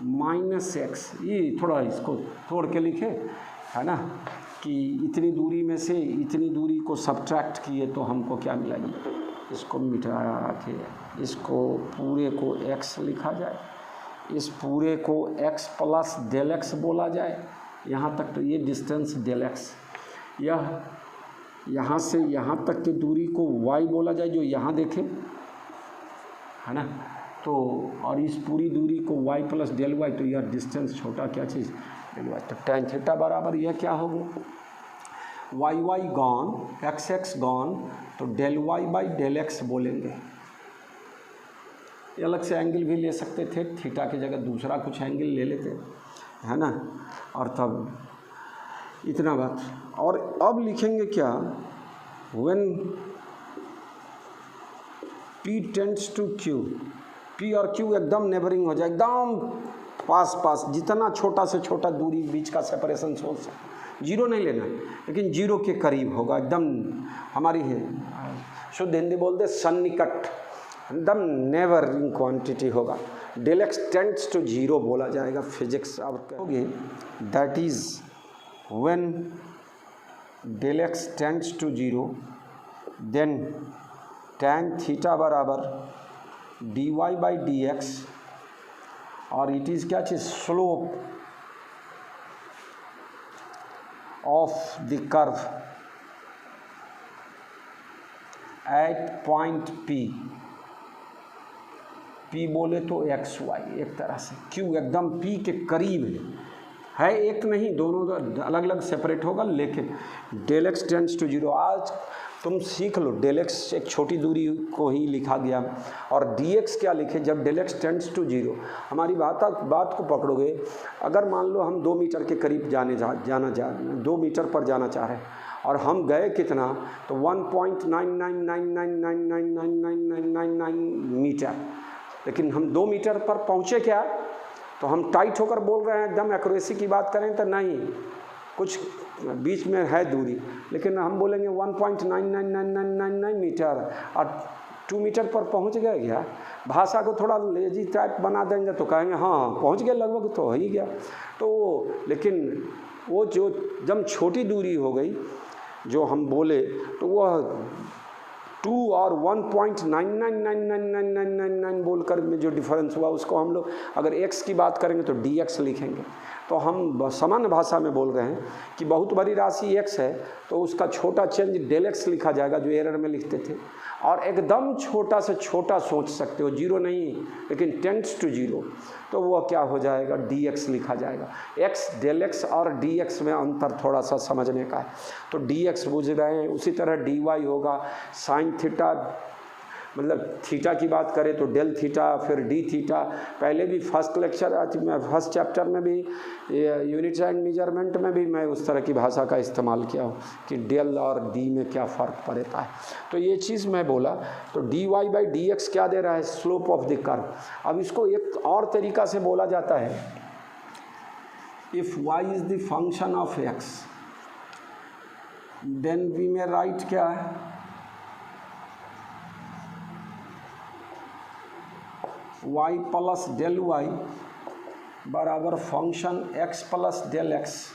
minus x. ये थोड़ा इसको तोड़ के लिखे, है ना, कि इतनी दूरी में से इतनी दूरी को सब्ट्रैक्ट किए तो हमको क्या मिलेगी, इसको मिटा के इसको पूरे को x लिखा जाए, इस पूरे को x प्लस डेल एक्स बोला जाए, यहाँ तक तो ये डिस्टेंस डेल एक्स, यह यहाँ से यहाँ तक की दूरी को y बोला जाए जो यहाँ देखें, है ना, तो और इस पूरी दूरी को y प्लस डेल वाई, तो यह डिस्टेंस छोटा क्या चीज़ डेल वाई, तो tan थीटा बराबर यह क्या होगा, y y gone x x gone, तो del y by del x बोलेंगे। ये अलग से एंगल भी ले सकते थे, थीटा की जगह दूसरा कुछ एंगल ले लेते, है ना, और तब इतना बात। और अब लिखेंगे क्या, when P tends to Q, P और Q एकदम नेबरिंग हो जाए, एकदम पास पास, जितना छोटा से छोटा दूरी बीच का सेपरेशन सोच सकते, जीरो नहीं लेना लेकिन जीरो के करीब होगा, एकदम हमारी है शुद्ध हिंदी बोल दे सन्निकट, एकदम नेबरिंग क्वांटिटी होगा, del x tends to zero बोला जाएगा फिजिक्स। अब कहोगे that is when del x tends to zero then tan theta बराबर dy बाई डी एक्स, और इट इज़ क्या चीज़, slope of the curve at point P बोले तो एक्स वाई एक तरह से, Q एकदम P के करीब है, एक नहीं, दोनों अलग अलग सेपरेट होगा, लेकिन del x tends to zero. आज तुम सीख लो, डेल एक्स एक छोटी दूरी को ही लिखा गया, और डी एक्स क्या लिखे जब del x tends to zero. हमारी बात को पकड़ोगे, अगर मान लो हम 2 मीटर के करीब 2 मीटर पर जाना चाह रहे हैं, और हम गए कितना, तो 1.9999999999 मीटर, लेकिन हम 2 मीटर पर पहुँचे क्या, तो हम टाइट होकर बोल रहे हैं, एकदम एक्यूरेसी की बात करें तो नहीं, कुछ बीच में है दूरी, लेकिन हम बोलेंगे 1.999999 मीटर, और 2 मीटर पर पहुंच गए क्या। भाषा को थोड़ा लेजी टाइप बना देंगे तो कहेंगे हाँ पहुंच गए, लगभग तो हो ही गया। तो लेकिन वो जो जब छोटी दूरी हो गई जो हम बोले, तो वह 2 और 1.99999999 बोलकर में जो डिफरेंस हुआ उसको हम लोग अगर x की बात करेंगे तो dx लिखेंगे। तो हम सामान्य भाषा में बोल रहे हैं कि बहुत बड़ी राशि x है तो उसका छोटा चेंज डेल एक्स लिखा जाएगा, जो एरर में लिखते थे। और एकदम छोटा से छोटा सोच सकते हो, जीरो नहीं लेकिन टेंड्स टू जीरो, तो वह क्या हो जाएगा, dx लिखा जाएगा। x डेल एक्स और dx में अंतर थोड़ा सा समझने का है, तो dx बुझ रहे हैं। उसी तरह dy होगा साइन थीटा, मतलब थीटा की बात करें तो डेल थीटा, फिर डी थीटा। पहले भी फर्स्ट चैप्टर में भी यूनिट्स एंड मेजरमेंट में भी मैं उस तरह की भाषा का इस्तेमाल किया हूँ कि डेल और डी में क्या फ़र्क पड़ता है। तो ये चीज़ मैं बोला, तो d y by d x क्या दे रहा है, स्लोप ऑफ द कर्व। अब इसको एक और तरीका से बोला जाता है, if y is the function of x then we may write क्या है, y प्लस डेल वाई बराबर function x plus del x.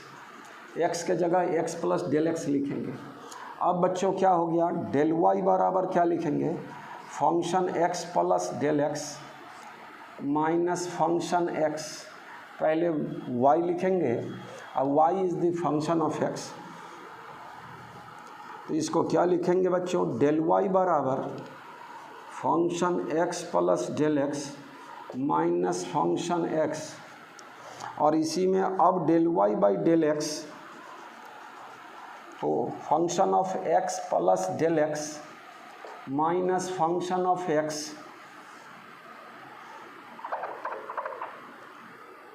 x के जगह x प्लस डेल एक्स लिखेंगे। अब बच्चों क्या हो गया, डेल वाई बराबर क्या लिखेंगे, function x plus del x minus function x। पहले y लिखेंगे और y is the function of x, तो इसको क्या लिखेंगे बच्चों, डेल वाई बराबर function x plus del x minus function x। और इसी में अब del y by del x, तो function of x plus del x minus function of x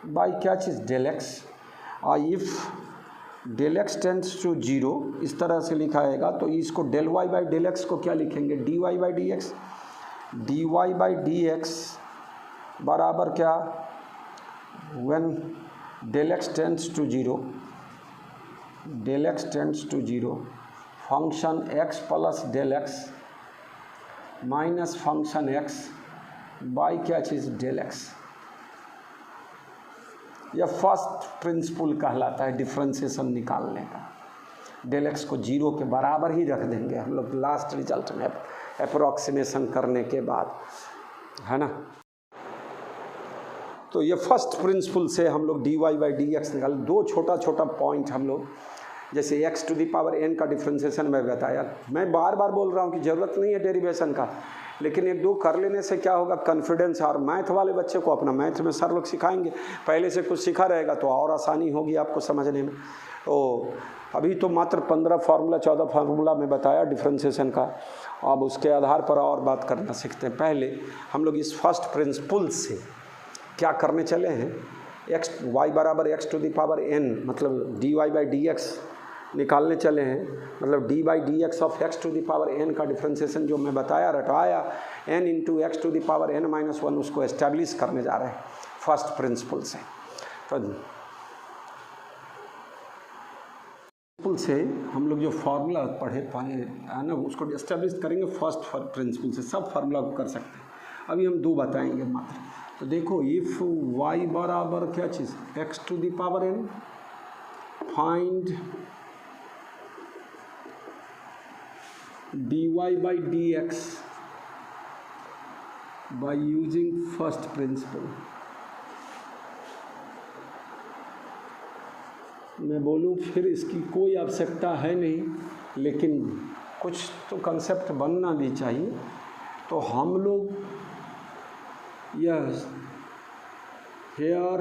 by क्या चीज़, del x. If del x tends to zero इस तरह से लिखाएगा, तो इसको del y by del x को क्या लिखेंगे, d y by d x. dy by d x बराबर क्या, when del x tends to zero, del x tends to zero, function x plus del x minus function x by क्या चीज़, del x. यह first principle कहलाता है differentiation निकालने का। Del x को जीरो के बराबर ही रख देंगे हम लोग लास्ट रिजल्ट में अप्रोक्सीमेशन करने के बाद, है ना। तो ये फर्स्ट प्रिंसिपल से हम लोग dy बाई डी एक्स निकाल। दो छोटा छोटा पॉइंट हम लोग, जैसे x to the power n का डिफ्रेंशिएशन मैं बताया, मैं बार बार बोल रहा हूँ कि ज़रूरत नहीं है डेरिवेशन का, लेकिन एक दो कर लेने से क्या होगा, कॉन्फिडेंस। और मैथ वाले बच्चे को अपना मैथ में सर लोग सिखाएंगे, पहले से कुछ सीखा रहेगा तो और आसानी होगी आपको समझने में। तो अभी तो मात्र 15 फार्मूला 14 फार्मूला में बताया डिफ्रेंशिएशन का, अब उसके आधार पर और बात करना सीखते हैं। पहले हम लोग इस फर्स्ट प्रिंसिपल से क्या करने चले हैं, एक्स वाई बराबर x to the power n, मतलब dy बाई डी एक्स निकालने चले हैं। मतलब d by d x of x to the power n का डिफ्रेंशिएशन जो मैं बताया रटाया, n into x to the power n minus 1, उसको एस्टेब्लिश करने जा रहे हैं फर्स्ट प्रिंसिपल से। तो प्रिंसिपल से हम लोग जो फार्मूला पढ़े है ना, उसको एस्टेब्लिश करेंगे फर्स्ट प्रिंसिपल से। सब फार्मूला कर सकते हैं, अभी हम दो बताएंगे मात्र। तो देखो, इफ़ y बराबर क्या चीज़, x to the power n, find dy by d x by using first principle. मैं बोलूँ फिर इसकी कोई आवश्यकता है नहीं, लेकिन कुछ तो कंसेप्ट बनना भी चाहिए। तो हम लोग yes here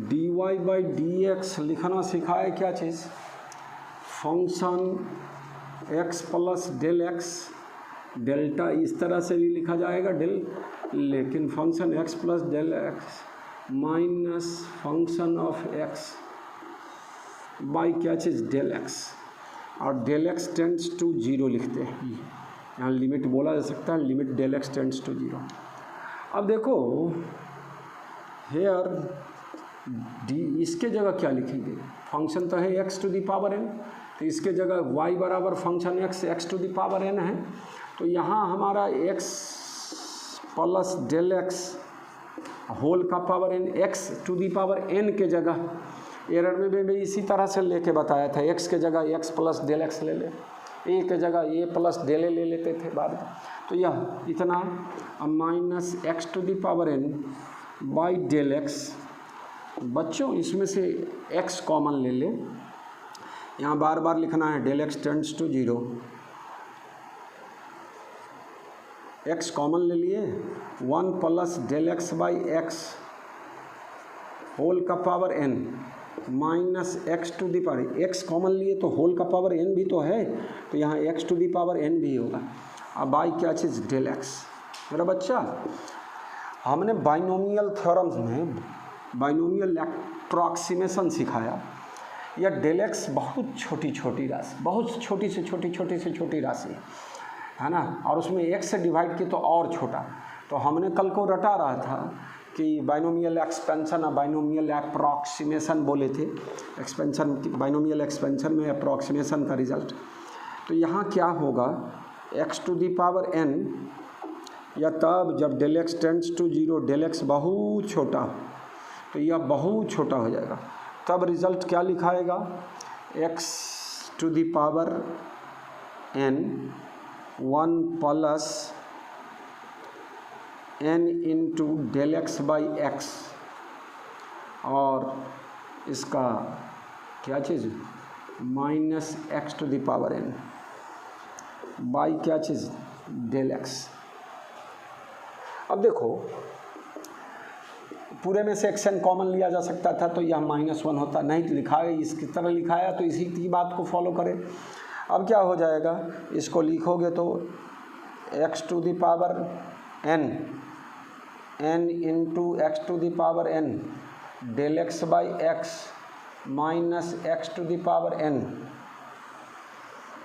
dy by d x लिखना सिखाए क्या चीज़, function x plus del x, delta इस तरह से भी लिखा जाएगा डेल, लेकिन function x plus del x minus function of x by क्या चीज़, डेल एक्स। और del x tends to zero लिखते हैं, यहाँ लिमिट बोला जा सकता है, limit del x tends to zero. अब देखो हेयर डी, इसके जगह क्या लिखेंगे, फंक्शन तो है x to the power n, तो इसके जगह y बराबर function x to the power n है। तो यहाँ हमारा x plus del x whole का power n, x to the power n के जगह, एरर में भी इसी तरह से लेके बताया था, x के जगह x प्लस डेल एक्स ले ले, a के जगह a प्लस डेल ए ले लेते थे बाद में। तो यह इतना minus x to the power n by del x. बच्चों इसमें से x कॉमन ले ले, यहाँ बार बार लिखना है del x tends to zero, x common ले लिए, 1 plus del x by x whole का power n minus x to the power, x common लिए तो होल का पावर n भी तो है, तो यहाँ x to the power n भी होगा। अब बाई क्या चीज़, डेल एक्स। मेरा बच्चा, हमने बाइनोमियल थ्योरम्स में बाइनोमियल अप्रॉक्सीमेशन सिखाया। यह डेल एक्स बहुत छोटी छोटी राशि, बहुत छोटी से छोटी राशि है ना, और उसमें x से डिवाइड की तो और छोटा। तो हमने कल को रटा रहा था कि बाइनोमियल एक्सपेंशन और बाइनोमियल अप्रॉक्सीमेशन बोले थे, एक्सपेंशन बाइनोमियल एक्सपेंशन में अप्रॉक्सीमेशन का रिजल्ट। तो यहाँ क्या होगा, x to the power n, या तब जब del x tends to zero, del x बहुत छोटा, तो यह बहुत छोटा हो जाएगा, तब रिज़ल्ट क्या लिखाएगा, x to the power n 1 plus n into del x by x, और इसका क्या चीज़ minus x to the power n by क्या चीज़, डेल एक्स। अब देखो पूरे में से एक्स एन कॉमन लिया जा सकता था, तो यह -1 होता, नहीं लिखा है इसकी तरह लिखाया, तो इसी की बात को फॉलो करें। अब क्या हो जाएगा, इसको लिखोगे तो x to the power n into x to the power n del x by x minus x to the power n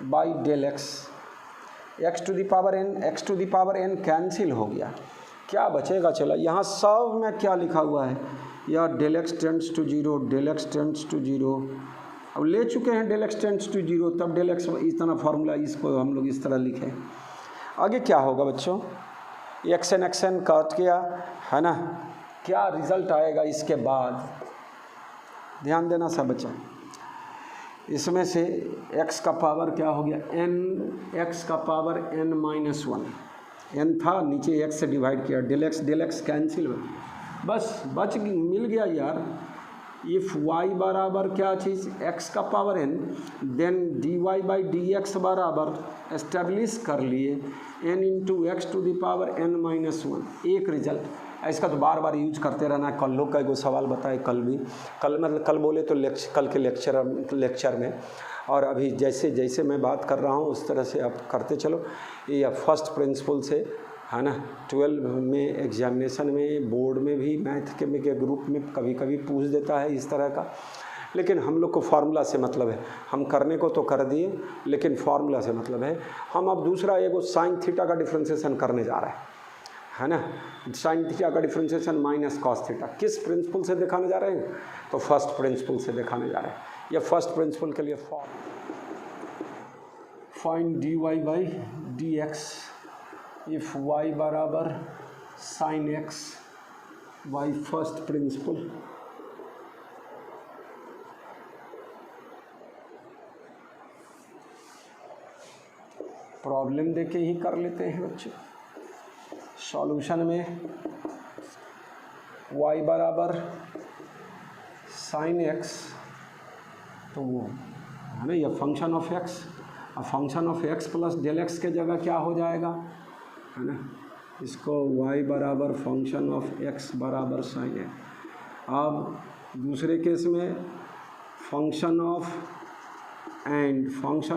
by del x. X to the power n cancel हो गया, क्या बचेगा? चला यहाँ सब में क्या लिखा हुआ है यार, del x tends to zero, del x tends to zero. अब ले चुके हैं del x tends to zero, तब डेल एक्स इतना फार्मूला इसको हम लोग इस तरह लिखें। आगे क्या होगा बच्चों, एक्स एन काट गया है ना, क्या रिजल्ट आएगा इसके बाद? ध्यान देना सब बच्चा, इसमें से x का पावर क्या हो गया n, x का पावर n माइनस 1, n था नीचे x से डिवाइड किया, डेल एक्स कैंसिल हो, बस मिल गया यार। इफ़ y बराबर क्या चीज़, x का power n, then dy by d x बराबर एस्टेब्लिश कर लिए n into x to the power n minus 1। एक रिजल्ट, इसका तो बार बार यूज करते रहना है। कल लोग का एगो सवाल बताए, कल बोले तो कल के लेक्चर में, और अभी जैसे जैसे मैं बात कर रहा हूँ उस तरह से आप करते चलो। ये फर्स्ट प्रिंसिपल से है ना, 12 में एग्जामिनेशन में, बोर्ड में भी मैथ के ग्रुप में कभी कभी पूछ देता है इस तरह का, लेकिन हम लोग को फार्मूला से मतलब है। हम करने को तो कर दिए, लेकिन फार्मूला से मतलब है। हम अब दूसरा एगो साइन थीटा का डिफ्रेंसिएशन करने जा रहे हैं, है ना। साइन थीटा का डिफ्रेंसिएशन माइनस कॉस थीटा, किस प्रिंसिपल से दिखाने जा रहे हैं? तो फर्स्ट प्रिंसिपल से दिखाने जा रहे हैं। या फर्स्ट प्रिंसिपल के लिए find d y by d x if y बराबर sine x by first principle. Problem देके ही कर लेते हैं बच्चे। सॉल्यूशन में y बराबर साइन एक्स, तो वो है ना, ये फंक्शन ऑफ x, अब function of x plus del x के जगह क्या हो जाएगा, है ना, इसको y बराबर फंक्शन ऑफ x बराबर साइन एक्स। अब दूसरे केस में function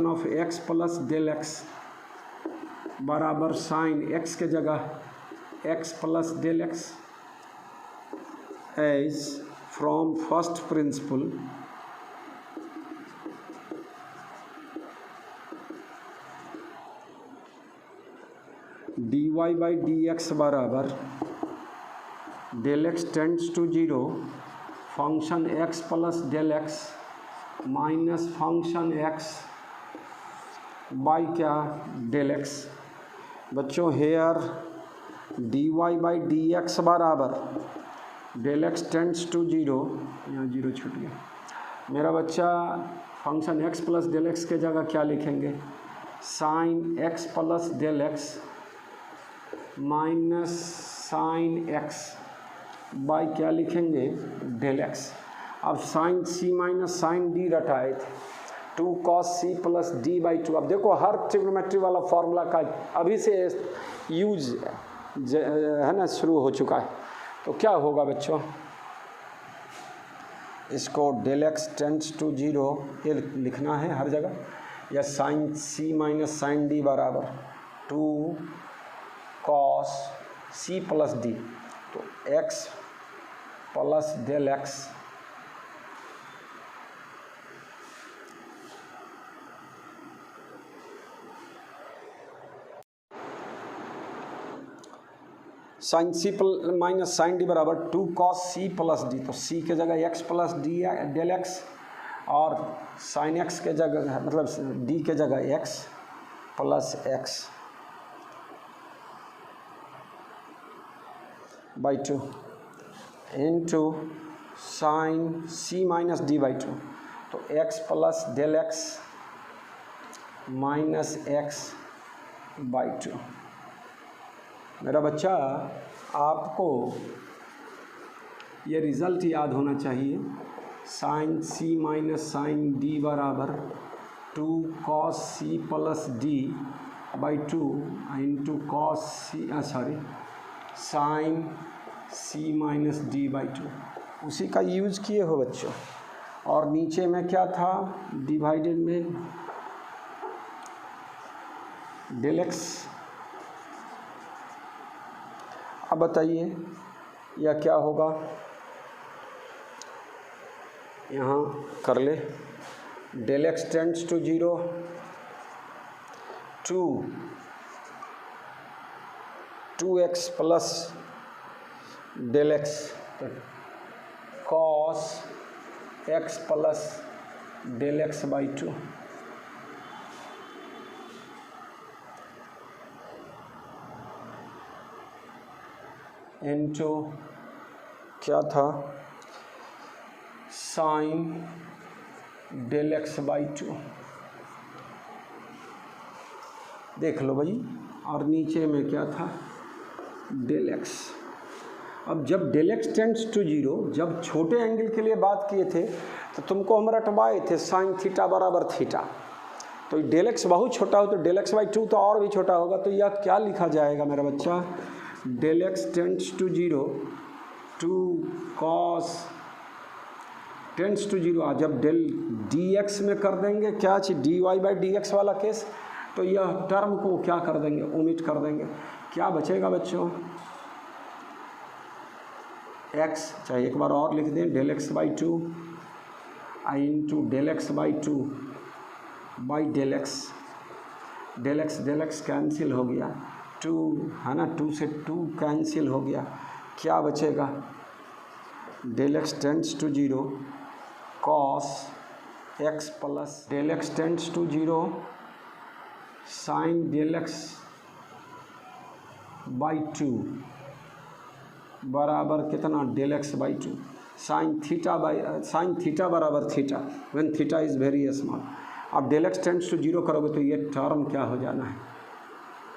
of x plus del x बराबर साइन x के जगह x plus del x, as from first principle dy by d x बराबर del x tends to zero, function x plus del x minus function x by क्या, del x. बच्चों here dy by d x बराबर del x tends to zero, यहाँ zero छूट गया मेरा बच्चा, function x plus del x के जगह क्या लिखेंगे, sine x plus del x minus sine x by क्या लिखेंगे, डेल एक्स। अब sine c minus sine d रटाए थे, 2 cos c plus d by 2। अब देखो हर ट्रिग्नोमेट्री वाला फार्मूला का अभी से यूज है ना, शुरू हो चुका है। तो क्या होगा बच्चों, इसको del x tends to zero ये लिखना है हर जगह, या sine c minus sine d बराबर 2 cos c प्लस डी, तो x plus del x sine c minus sine d बराबर 2 cos c प्लस डी, तो c के जगह x plus d del x, और साइन x के जगह मतलब d के जगह x plus x by 2 into sine c minus d by 2, तो x plus del x minus x by 2। मेरा बच्चा आपको ये रिज़ल्ट याद होना चाहिए, sine c minus sine d बराबर 2 cos c plus d by 2 into cos c sine c minus d by 2, उसी का यूज़ किए हो बच्चों। और नीचे में क्या था, डिवाइडेड में डेल एक्स। अब बताइए या क्या होगा, यहाँ कर ले, del x tends to zero, 2 2x plus del x, तो cos x plus del x by 2 into क्या था साइन डेल एक्स बाई 2। देख लो भाई, और नीचे में क्या था डेल एक्स। अब जब del x tends to zero, जब छोटे एंगल के लिए बात किए थे तो तुमको हम रटवाए थे साइन थीटा बराबर थीटा, तो डेल एक्स बहुत छोटा हो तो डेल एक्स बाई 2 तो और भी छोटा होगा, तो यह क्या लिखा जाएगा मेरा बच्चा, del x tends to zero to cos tends to zero. जब डेल डी एक्स में कर देंगे क्या चीज, d y by d x वाला केस, तो यह टर्म को क्या कर देंगे, ओमिट कर देंगे। क्या बचेगा बच्चों, एक्स, चाहे एक बार और लिख दें, del x by 2 I into del x by 2 by del x cancel हो गया, 2 है ना, 2 से 2 कैंसिल हो गया, क्या बचेगा, del x tends to zero cos x plus del x tends to zero sine del x by 2 बराबर कितना, del x by 2 sine theta बराबर theta when theta is very small. अब del x tends to zero करोगे तो ये term क्या हो जाना है,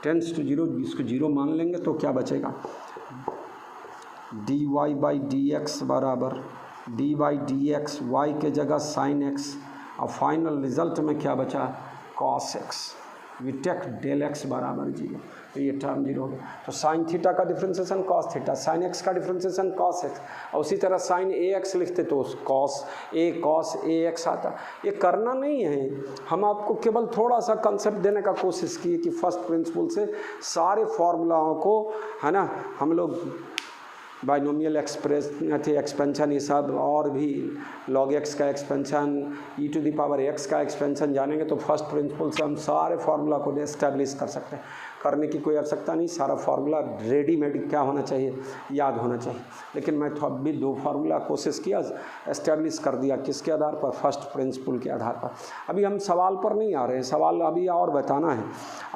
टेंड्स टू जीरो, इसको जीरो मान लेंगे तो क्या बचेगा, d y by d x बराबर d by d x, y के जगह साइन एक्स, और फाइनल रिजल्ट में क्या बचा, cos x. We take del x बराबर जीरो, तो ये टर्म जीरो हो गया। तो साइन थीटा का differentiation cos theta, sine x का डिफ्रेंसिएशन कॉस एक्स, और उसी तरह साइन ए एक्स लिखते तो कॉस ए एक्स आता। ये करना नहीं है, हम आपको केवल थोड़ा सा कंसेप्ट देने का कोशिश किए कि फर्स्ट प्रिंसिपल से सारे फॉर्मूलाओं को, है ना, हम लोग बाइनोमियल एक्सपेंशन ये सब, और भी लॉग एक्स का expansion, e to the power x का एक्सपेंशन जानेंगे तो फर्स्ट प्रिंसिपल से हम सारे फार्मूला को एस्टेब्लिश कर सकते हैं। करने की कोई आवश्यकता नहीं, सारा फार्मूला रेडीमेड क्या होना चाहिए, याद होना चाहिए। लेकिन मैं तो अब भी 2 फार्मूला कोशिश किया, एस्टेब्लिश कर दिया, किसके आधार पर, फर्स्ट प्रिंसिपल के आधार पर। अभी हम सवाल पर नहीं आ रहे हैं, सवाल अभी और बताना है।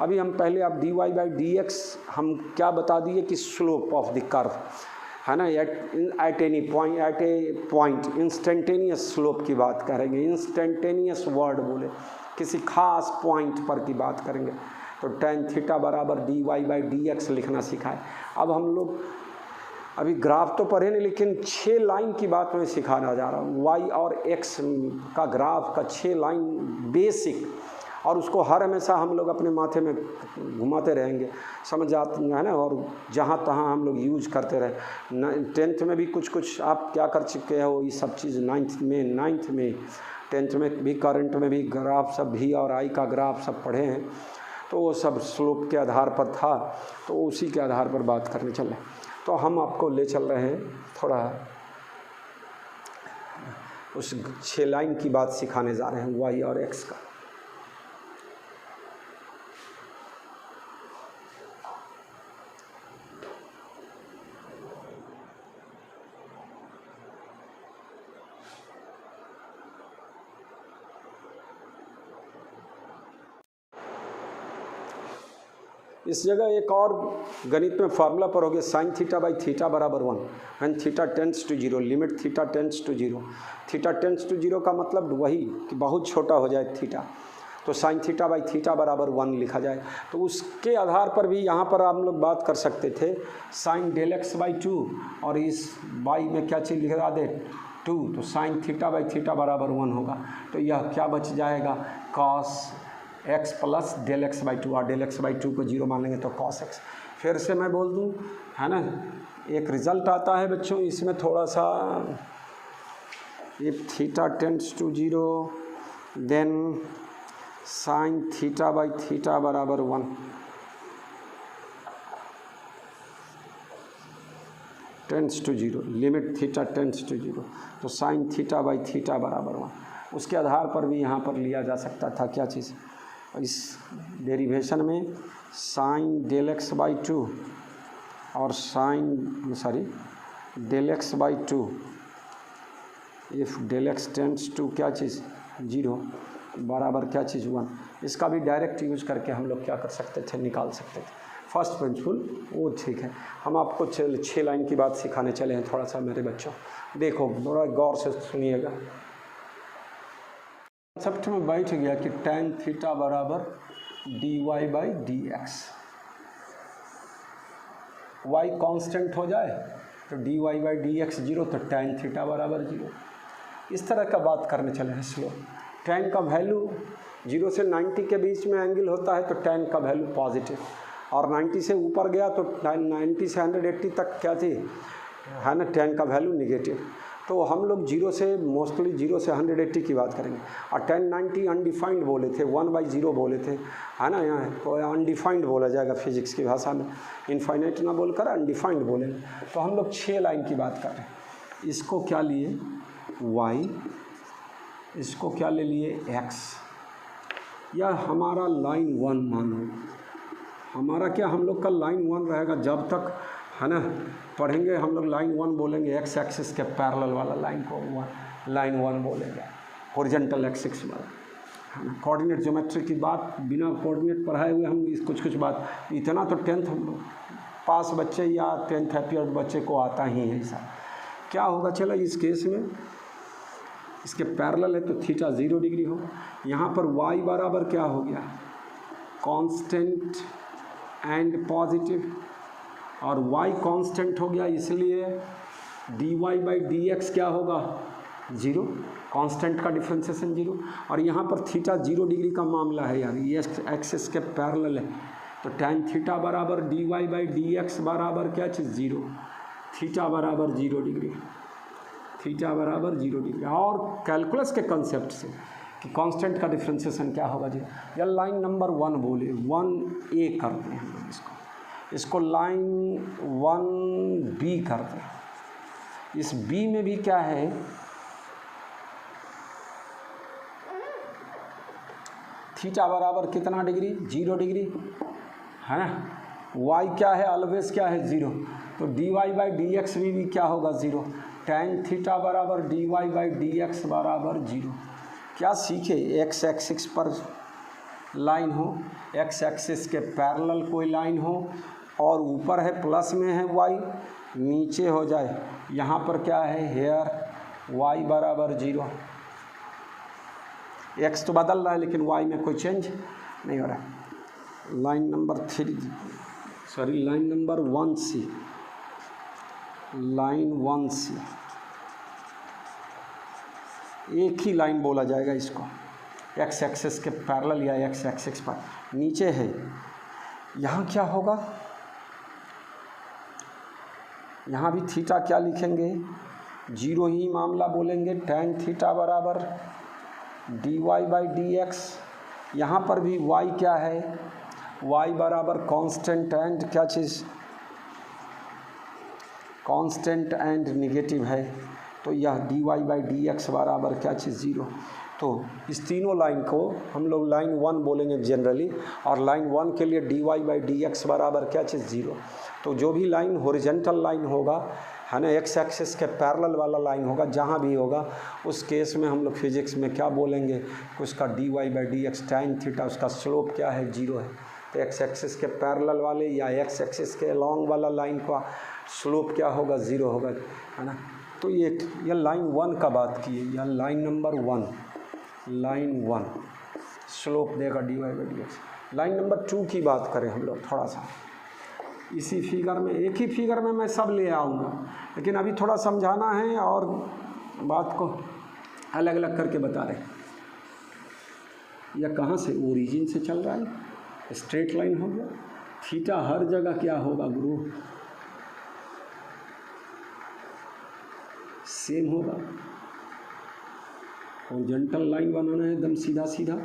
अभी हम पहले अब d y by d x हम क्या बता दिए कि स्लोप ऑफ द कर्व, है ना, at any point, at a point instantaneous slope की बात करेंगे, इंस्टेंटेनियस वर्ड बोले, किसी खास पॉइंट पर की बात करेंगे। तो टेन थीटा बराबर d y by d x लिखना सिखाए। अब हम लोग अभी ग्राफ तो पढ़े नहीं, लेकिन 6 लाइन की बात मैं सिखाना जा रहा हूँ, वाई और एक्स का ग्राफ का 6 लाइन बेसिक, और उसको हर हमेशा हम लोग अपने माथे में घुमाते रहेंगे, समझ आते है ना, और जहाँ तहाँ हम लोग यूज करते रहे। 10th में भी कुछ आप क्या कर चुके हो, ये सब चीज़ 9th में 10th में भी, करंट में भी ग्राफ सब भी और आई का ग्राफ सब पढ़े हैं, तो वो सब स्लोप के आधार पर था, तो उसी के आधार पर बात करने चले। तो हम आपको ले चल रहे हैं थोड़ा उस 6 लाइन की बात सिखाने जा रहे हैं, वाई और एक्स का। इस जगह एक और गणित में फार्मूला पढ़ोगे, साइन थीटा बाई थीटा बराबर 1 and theta tends to zero, limit theta tends to zero. Theta tends to zero का मतलब वही कि बहुत छोटा हो जाए थीटा, तो साइन थीटा बाई थीटा बराबर 1 लिखा जाए। तो उसके आधार पर भी यहाँ पर हम लोग बात कर सकते थे, साइन डेल एक्स बाई 2 और इस बाई में क्या चीज़ लिखा दे 2, तो साइन थीटा बाई थीटा बराबर 1 होगा। तो यह क्या बच जाएगा, cos x plus del x by 2, और डेल एक्स बाई 2 को 0 मान लेंगे तो कॉस एक्स। फिर से मैं बोल दूँ, है ना, एक रिज़ल्ट आता है बच्चों, इसमें थोड़ा सा, if theta tends to 0 then sine theta by theta बराबर 1, tends to 0, limit theta tends to 0, तो साइन थीटा बाई थीटा बराबर 1। उसके आधार पर भी यहाँ पर लिया जा सकता था क्या चीज़, इस डेरिवेशन में साइन डेल एक्स बाई 2 और sine sorry del x by two, if del x tends to क्या चीज़ 0 बराबर क्या चीज़ 1। इसका भी डायरेक्ट यूज करके हम लोग क्या कर सकते थे, निकाल सकते थे। फर्स्ट प्रिंसिपल वो ठीक है। हम आपको 6 लाइन की बात सिखाने चले हैं। थोड़ा सा मेरे बच्चों देखो, थोड़ा गौर से सुनिएगा। कंसेप्ट में बैठ गया कि tan थीटा बराबर dy by d x, y constant हो जाए तो dy बाई डी एक्स 0, तो tan थीटा बराबर 0। इस तरह का बात करने चले हैं स्लो। tan का वैल्यू 0 से 90 के बीच में एंगल होता है तो tan का वैल्यू पॉजिटिव, और 90 से ऊपर गया तो 90 से 180 तक क्या थी, है ना, tan का वैल्यू निगेटिव। तो हम लोग 0 से मोस्टली 0 से 180 की बात करेंगे। और tan 90 अनडिफाइंड बोले थे, 1/0 बोले थे, है ना, यहाँ तो अनडिफाइंड बोला जाएगा फिजिक्स की भाषा में, इनफाइनाइट ना बोलकर अनडिफाइंड बोलेंगे। तो हम लोग 6 लाइन की बात कर रहे हैं। इसको क्या लिए y, इसको क्या ले लिए x, या हमारा लाइन 1 मानो, हमारा क्या, हम लोग का लाइन 1 रहेगा जब तक, है ना, पढ़ेंगे हम लोग लाइन 1 बोलेंगे, एक्स एक्सिस के पैरेलल वाला लाइन को लाइन 1 बोलेंगे, हॉरिजॉन्टल एक्सिस वाला, है ना। कोऑर्डिनेट ज्योमेट्री की बात बिना कोऑर्डिनेट पढ़ाए हुए हम कुछ बात, इतना तो 10th हम लोग पास बच्चे या 10th हैप्पी बच्चे को आता ही है। ऐसा क्या होगा, चलो इस केस में इसके पैरेलल है तो थीटा 0 डिग्री हो। यहाँ पर y बराबर क्या हो गया, कांस्टेंट एंड पॉजिटिव, और y कांस्टेंट हो गया, इसलिए dy बाई डी एक्स क्या होगा 0, कांस्टेंट का डिफ्रेंसिएशन 0। और यहाँ पर थीटा 0 डिग्री का मामला है यार, ये एक्सिस के पैरेलल है, तो tan थीटा बराबर dy बाई डी एक्स बराबर क्या चीज़ 0, थीटा बराबर 0 डिग्री, थीटा बराबर 0 डिग्री। और कैलकुलस के कंसेप्ट से कि कांस्टेंट का डिफ्रेंसिएशन क्या होगा जी, या लाइन नंबर 1 बोले, 1A करते हैं हम इसको लाइन 1B करते हैं। इस B में भी क्या है, थीटा बराबर कितना डिग्री 0 डिग्री, है ना। y क्या है, ऑलवेज क्या है 0, तो dy बाई डी एक्स भी क्या होगा 0, tan थीटा बराबर dy बाई डी एक्स बराबर 0। क्या सीखे, एक्स एक्सिस पर लाइन हो, एक्स एक्सिस के पैरेलल कोई लाइन हो, और ऊपर है प्लस में है y, नीचे हो जाए यहाँ पर क्या है, हेयर y बराबर 0, x तो बदल रहा है लेकिन y में कोई चेंज नहीं हो रहा है। Line number 3 sorry line number 1C, line 1C एक ही लाइन बोला जाएगा इसको, एक्स एक्सिस के पैरेलल या एक्स एक्सिस पर नीचे है। यहाँ क्या होगा, यहाँ भी थीटा क्या लिखेंगे 0 ही मामला बोलेंगे, tan थीटा बराबर dy बाई डी एक्स। यहाँ पर भी y क्या है, y बराबर कांस्टेंट एंड क्या चीज़, कांस्टेंट एंड निगेटिव है, तो यह dy बाई डी एक्स बराबर क्या चीज़ 0। तो इस तीनों लाइन को हम लोग लाइन 1 बोलेंगे जनरली, और लाइन 1 के लिए dy बाई डी एक्स बराबर क्या चीज़ 0। तो जो भी लाइन हॉरिजॉन्टल लाइन होगा, है ना, एक्स एक्सिस के पैरेलल वाला लाइन होगा, जहाँ भी होगा उस केस में हम लोग फिजिक्स में क्या बोलेंगे, उसका dy by d x tan theta उसका स्लोप क्या है 0 है। तो एक्स एक्सिस के पैरेलल वाले या एक्स एक्सिस के लॉन्ग वाला लाइन का स्लोप क्या होगा 0 होगा, है ना। तो ये लाइन 1 का बात की है, या लाइन नंबर 1, लाइन 1 स्लोप देगा dy by d x. Line number 2 की बात करें हम लोग, थोड़ा सा इसी फिगर में, एक ही फिगर में मैं सब ले आऊँगा, लेकिन अभी थोड़ा समझाना है और बात को अलग अलग करके बता रहे। यह कहाँ से, ओरिजिन से चल रहा है, स्ट्रेट लाइन हो गया, थीटा हर जगह क्या होगा गुरु, सेम होगा। हॉरिजॉन्टल लाइन बनाना है एकदम सीधा सीधा,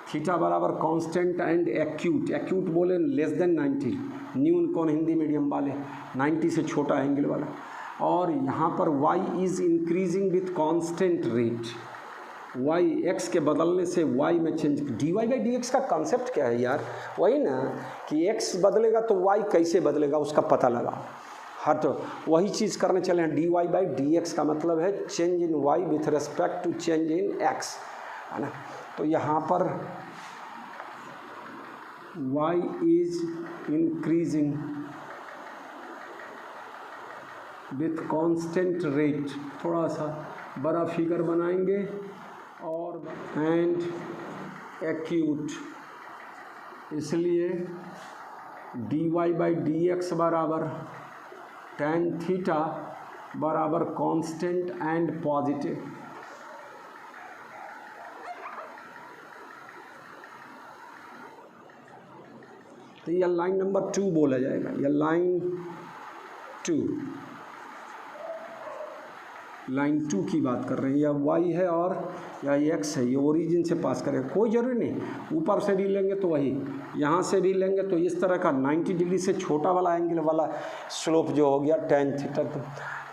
थीटा बराबर कांस्टेंट एंड एक्यूट, एक्यूट बोले लेस देन 90, न्यून कौन हिंदी मीडियम वाले 90 से छोटा एंगल वाला, और यहाँ पर y is increasing with constant rate, y x के बदलने से वाई में change, d y by d x का कॉन्सेप्ट क्या है यार, वही ना कि एक्स बदलेगा तो वाई कैसे बदलेगा उसका पता लगा। हाँ तो वही चीज़ करने चले हैं। D y by d x का मतलब है change in y with respect to change in x, है ना। तो यहाँ पर y is increasing with constant rate, थोड़ा सा बड़ा फिगर बनाएंगे और एंड एक्यूट, इसलिए d y by d x बराबर tan थीटा बराबर कांस्टेंट एंड पॉजिटिव। तो यह लाइन नंबर 2 बोला जाएगा, यह लाइन 2 की बात कर रहे हैं। यह y है और यह x है, ये ओरिजिन से पास करें, कोई ज़रूरी नहीं ऊपर से भी लेंगे तो वही, यहाँ से भी लेंगे तो इस तरह का 90 डिग्री से छोटा वाला एंगल वाला स्लोप जो हो गया tan थीटा। तो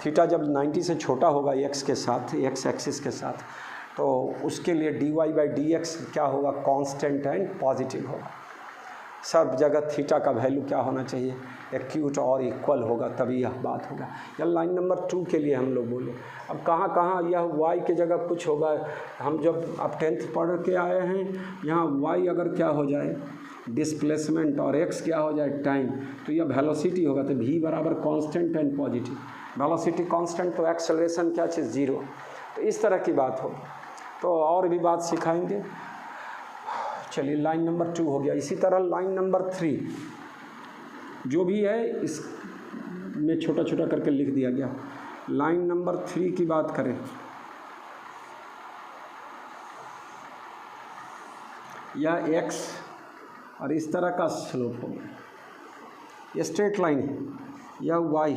थीटा जब 90 से छोटा होगा x के साथ, x एक्सिस के साथ, तो उसके लिए d y by d x क्या होगा, कांस्टेंट एंड पॉजिटिव होगा। सब जगह थीटा का वैल्यू क्या होना चाहिए, एक्यूट और इक्वल होगा, तभी यह बात होगा। यह लाइन नंबर 2 के लिए हम लोग बोले। अब कहाँ कहाँ यह y के जगह कुछ होगा, हम जब अब 10th पढ़ के आए हैं, यहाँ y अगर क्या हो जाए डिस्प्लेसमेंट और x क्या हो जाए टाइम, तो यह वेलोसिटी होगा। तो v बराबर constant and positive, velocity constant तो एक्सेलरेशन क्या चीज़ 0। तो इस तरह की बात होगी, तो और भी बात सिखाएंगे। चलिए लाइन नंबर 2 हो गया। इसी तरह लाइन नंबर 3 जो भी है इस में छोटा छोटा करके लिख दिया गया। लाइन नंबर 3 की बात करें, यह x और इस तरह का स्लोप हो गया, ये स्ट्रेट लाइन है, यह y,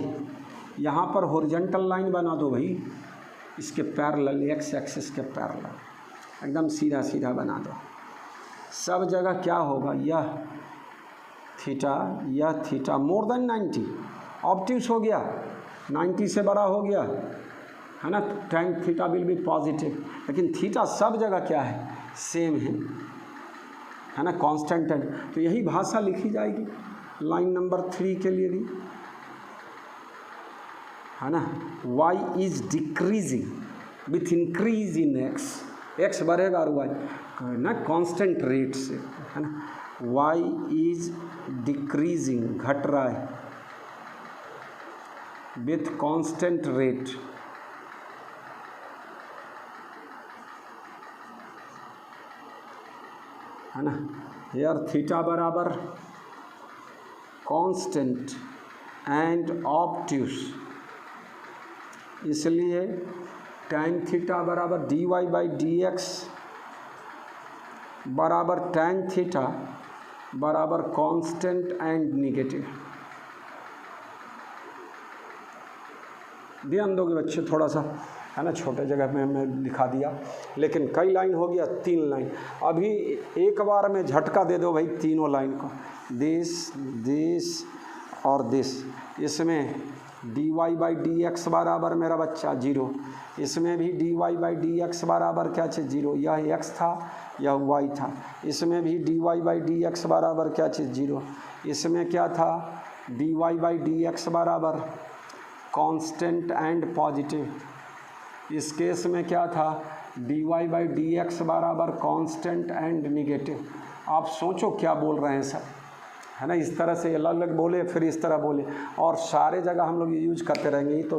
यहाँ पर हॉरिजॉन्टल लाइन बना दो भाई, इसके पैरेलल, x एक्सिस के पैरेलल एकदम सीधा सीधा बना दो। सब जगह क्या होगा, यह थीटा मोर देन 90 ऑब्ट्यूस हो गया, 90 से बड़ा हो गया, है ना। tan theta will be positive, लेकिन थीटा सब जगह क्या है, सेम है ना, कांस्टेंट है। तो यही भाषा लिखी जाएगी लाइन नंबर 3 के लिए भी, है ना। y is decreasing with increase in x बढ़ेगा और y ना कांस्टेंट रेट से, है ना। y इज डिक्रीजिंग, घट रहा है, विथ कांस्टेंट रेट, है ना। हेयर थीटा बराबर कांस्टेंट एंड ऑब्ट्यूस, इसलिए tan थीटा बराबर d y by d x बराबर tan थीटा बराबर कांस्टेंट एंड निगेटिव। ध्यान दोगे बच्चे थोड़ा सा, है ना, छोटे जगह में मैं दिखा दिया, लेकिन कई लाइन हो गया, 3 लाइन। अभी एक बार में झटका दे दो भाई तीनों लाइन को, दिस और दिस। इसमें d y by d x बराबर मेरा बच्चा 0, इसमें भी d y by d x बराबर क्या चीज़ 0, यह x था यह y था। इसमें भी d y by d x बराबर क्या चीज़ 0, इसमें क्या था d y by d x बराबर कांस्टेंट एंड पॉजिटिव। इस केस में क्या था, d y by d x बराबर कांस्टेंट एंड निगेटिव। आप सोचो क्या बोल रहे हैं सर, है ना। इस तरह से अलग अलग बोले, फिर इस तरह बोले, और सारे जगह हम लोग ये यूज करते रहेंगे। ये तो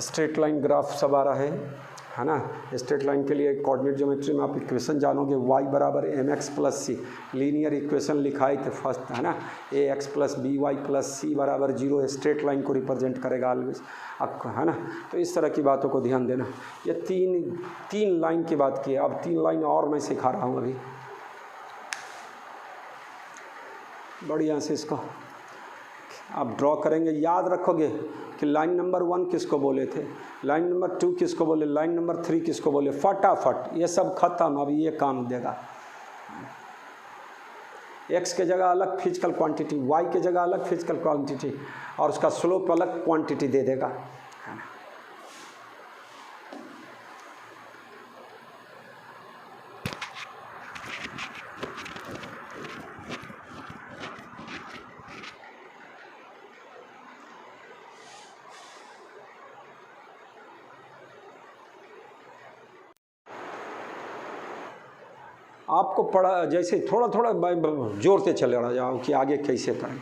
स्ट्रेट लाइन ग्राफ सब आ रहा है ना। स्ट्रेट लाइन के लिए कोऑर्डिनेट ज्योमेट्री में आप इक्वेशन जानोगे, y बराबर mx plus c, linear equation लिखाई थे फर्स्ट, है ना। ax plus b y plus c बराबर 0 स्ट्रेट लाइन को रिप्रेजेंट करेगा ऑलवेज, है ना। तो इस तरह की बातों को ध्यान देना। ये तीन लाइन की बात की है, अब 3 लाइन और मैं सिखा रहा हूँ अभी, बढ़िया से इसको आप ड्रॉ करेंगे, याद रखोगे कि लाइन नंबर 1 किसको बोले थे, लाइन नंबर 2 किसको बोले, लाइन नंबर 3 किसको बोले, फटाफट ये सब खत्म। अब ये काम देगा, x के जगह अलग फिजिकल क्वांटिटी, y के जगह अलग फिजिकल क्वांटिटी, और उसका स्लोप अलग क्वांटिटी दे देगा। आपको पढ़ा जैसे थोड़ा थोड़ा जोर से चले जाओ कि आगे कैसे करें।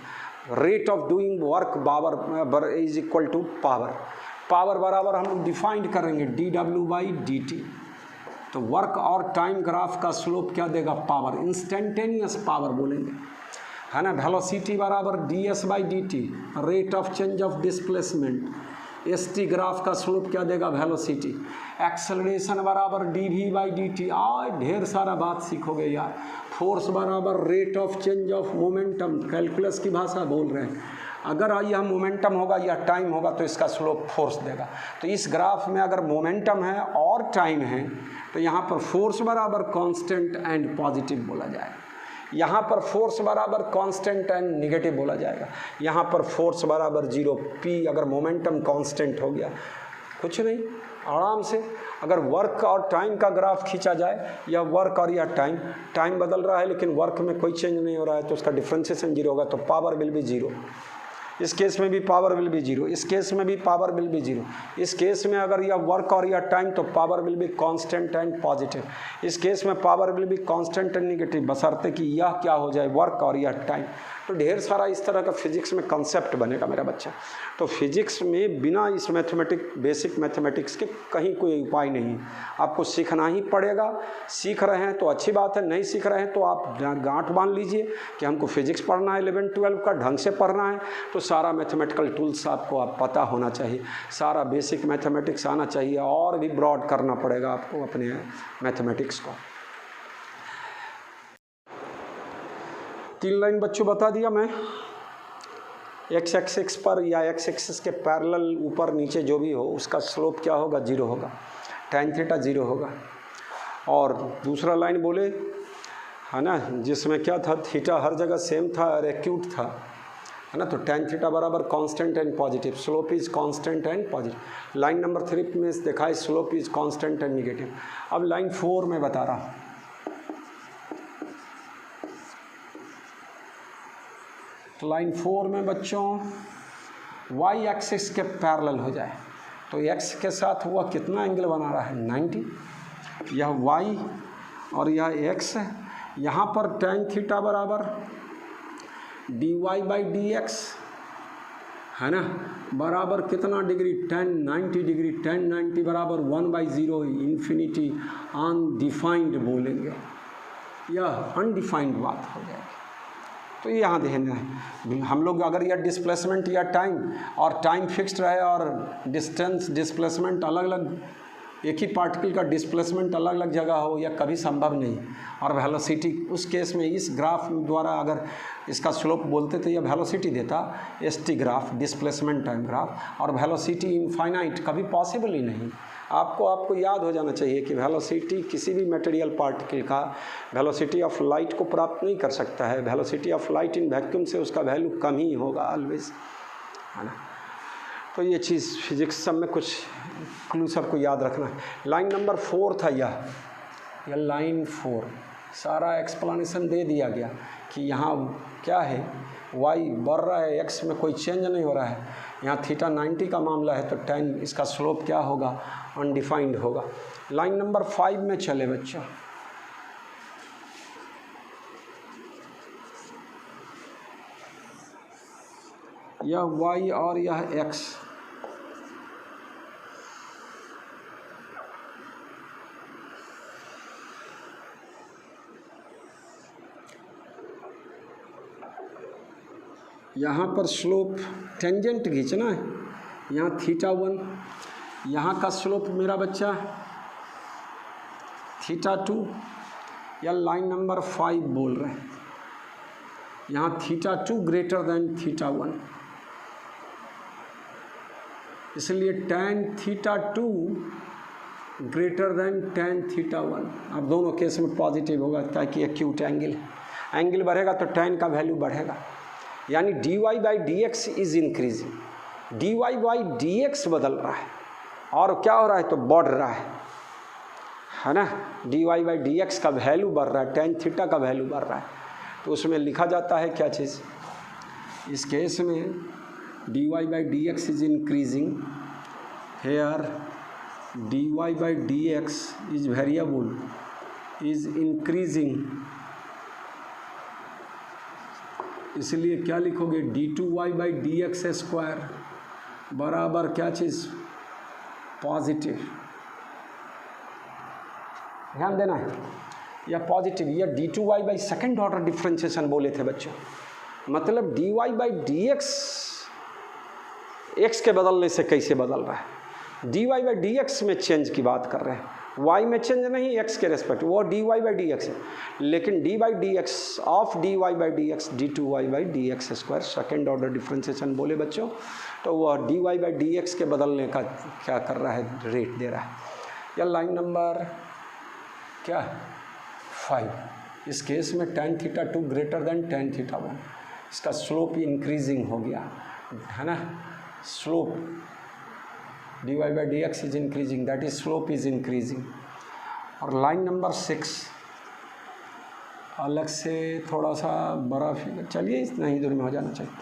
Rate of doing work power is equal to power, power बराबर हम लोग डिफाइंड करेंगे dw/dt। तो वर्क और टाइम ग्राफ का स्लोप क्या देगा, पावर, इंस्टेंटेनियस पावर बोलेंगे, है ना। वेलोसिटी बराबर ds/dt, rate of change of displacement. st graph का स्लोप क्या देगा, वेलोसिटी। एक्सेलरेशन बराबर dv/dt। आज ढेर सारा बात सीखोगे यार। फोर्स बराबर rate of change of momentum, calculus की भाषा बोल रहे हैं। अगर यह मोमेंटम होगा या टाइम होगा तो इसका स्लोप फोर्स देगा। तो इस ग्राफ में अगर मोमेंटम है और टाइम है तो यहाँ पर फोर्स बराबर कांस्टेंट एंड पॉजिटिव बोला जाएगा, यहाँ पर फोर्स बराबर कांस्टेंट एंड निगेटिव बोला जाएगा, यहाँ पर फोर्स बराबर 0 p। अगर मोमेंटम कांस्टेंट हो गया कुछ नहीं, आराम से अगर वर्क और टाइम का ग्राफ खींचा जाए, या वर्क और या टाइम बदल रहा है लेकिन वर्क में कोई चेंज नहीं हो रहा है तो उसका डिफ्रेंसिएशन 0 होगा, तो पावर विल बी 0। इस केस में भी पावर विल बी 0, इस केस में भी पावर विल बी 0। इस केस में अगर यह वर्क और यह टाइम तो power will be constant and positive. इस केस में power will be constant and negative, बशर्ते कि यह क्या हो जाए, वर्क और यह टाइम। तो ढेर सारा इस तरह का फिजिक्स में कंसेप्ट बनेगा मेरा बच्चा। तो फिजिक्स में बिना इस बेसिक मैथमेटिक्स के कहीं कोई उपाय नहीं है, आपको सीखना ही पड़ेगा। सीख रहे हैं तो अच्छी बात है, नहीं सीख रहे हैं तो आप गांठ बांध लीजिए कि हमको फिजिक्स पढ़ना है 11-12 का, ढंग से पढ़ना है। तो सारा मैथमेटिकल टूल्स आपको पता होना चाहिए, सारा बेसिक मैथमेटिक्स आना चाहिए, और भी ब्रॉड करना पड़ेगा आपको अपने मैथमेटिक्स को। 3 लाइन बच्चों बता दिया मैं। एक्स एक्सिस पर या एक्स एक्सिस के पैरेलल ऊपर नीचे जो भी हो उसका स्लोप क्या होगा, 0 होगा, tan थीटा 0 होगा। और दूसरा लाइन बोले, है ना, जिसमें क्या था, थीटा हर जगह सेम था और एक्यूट था, है ना। तो tan थीटा बराबर constant and positive, slope is constant and positive. Line number 3 में देखा है slope is constant and negative. अब लाइन 4 में बता रहा हूँ। लाइन 4 में बच्चों y एक्सिस के पैरेलल हो जाए तो x के साथ हुआ कितना एंगल बना रहा है, 90। यह y और यह x है। यहाँ पर tan थीटा बराबर dy/dx, है ना, बराबर कितना डिग्री, tan 90 डिग्री। tan 90 बराबर 1/0 इन्फिनिटी अनडिफाइंड बोलेंगे, यह अनडिफाइंड बात हो जाएगी। तो ये यहाँ ध्यान है, हम लोग अगर यह डिस्प्लेसमेंट या टाइम फिक्स्ड रहे और डिस्टेंस डिस्प्लेसमेंट अलग अलग, एक ही पार्टिकल का डिस्प्लेसमेंट अलग अलग जगह हो, यह कभी संभव नहीं। और वेलोसिटी उस केस में इस ग्राफ द्वारा अगर इसका स्लोप बोलते तो यह वेलोसिटी देता, st graph, displacement time graph. और वेलोसिटी इनफाइनाइट कभी पॉसिबल ही नहीं। आपको याद हो जाना चाहिए कि वेलोसिटी किसी भी मटेरियल पार्टिकल का वेलोसिटी ऑफ लाइट को प्राप्त नहीं कर सकता है। Velocity of light in vacuum से उसका वैल्यू कम ही होगा ऑलवेज, है ना। तो ये चीज़ फिजिक्स सब में कुछ क्लू सबको याद रखना है। लाइन नंबर 4 था यह लाइन 4, सारा एक्सप्लेनेशन दे दिया गया कि यहाँ क्या है, y बढ़ रहा है, x में कोई चेंज नहीं हो रहा है। यहाँ थीटा 90 का मामला है तो tan इसका स्लोप क्या होगा, अनडिफाइंड होगा। लाइन नंबर 5 में चले बच्चों। यह y और यह x, यहाँ पर स्लोप टेंजेंट खींचना है, यहाँ थीटा 1, यहाँ का स्लोप मेरा बच्चा थीटा 2, या लाइन नंबर 5 बोल रहे हैं। यहाँ थीटा 2 ग्रेटर देन थीटा 1, इसलिए tan theta 2 greater than tan theta 1। अब दोनों केस में पॉजिटिव होगा ताकि एक्यूट एंगल बढ़ेगा तो tan का वैल्यू बढ़ेगा, यानी dy/dx इज इंक्रीजिंग, dy/dx बदल रहा है और क्या हो रहा है तो बढ़ रहा है ना। dy/dx का वैल्यू बढ़ रहा है, tan थीटा का वैल्यू बढ़ रहा है। तो उसमें लिखा जाता है क्या चीज़, इस केस में dy/dx is increasing, here dy/dx is variable is increasing, इसलिए क्या लिखोगे, d2y/dx² बराबर क्या चीज़, पॉजिटिव। ध्यान देना है, या पॉजिटिव, या d2y by second order differentiation बोले थे बच्चों, मतलब dy/dx x के बदलने से कैसे बदल रहा है, dy/dx में चेंज की बात कर रहे हैं, y में चेंज नहीं, x के रेस्पेक्ट, वो dy/dx है, लेकिन d/dx of dy/dx d2y/dx² second order differentiation बोले बच्चों, तो वह dy/dx के बदलने का क्या कर रहा है, रेट दे रहा है। या लाइन नंबर क्या 5, इस केस में tan θ2 ग्रेटर देन tan θ1, इसका स्लोप इंक्रीजिंग हो गया है ना, slope dy/dx is increasing, that is slope is increasing. और लाइन नंबर 6 अलग से थोड़ा सा बड़ा फिगर, चलिए इतना ही दूर में हो जाना चाहिए।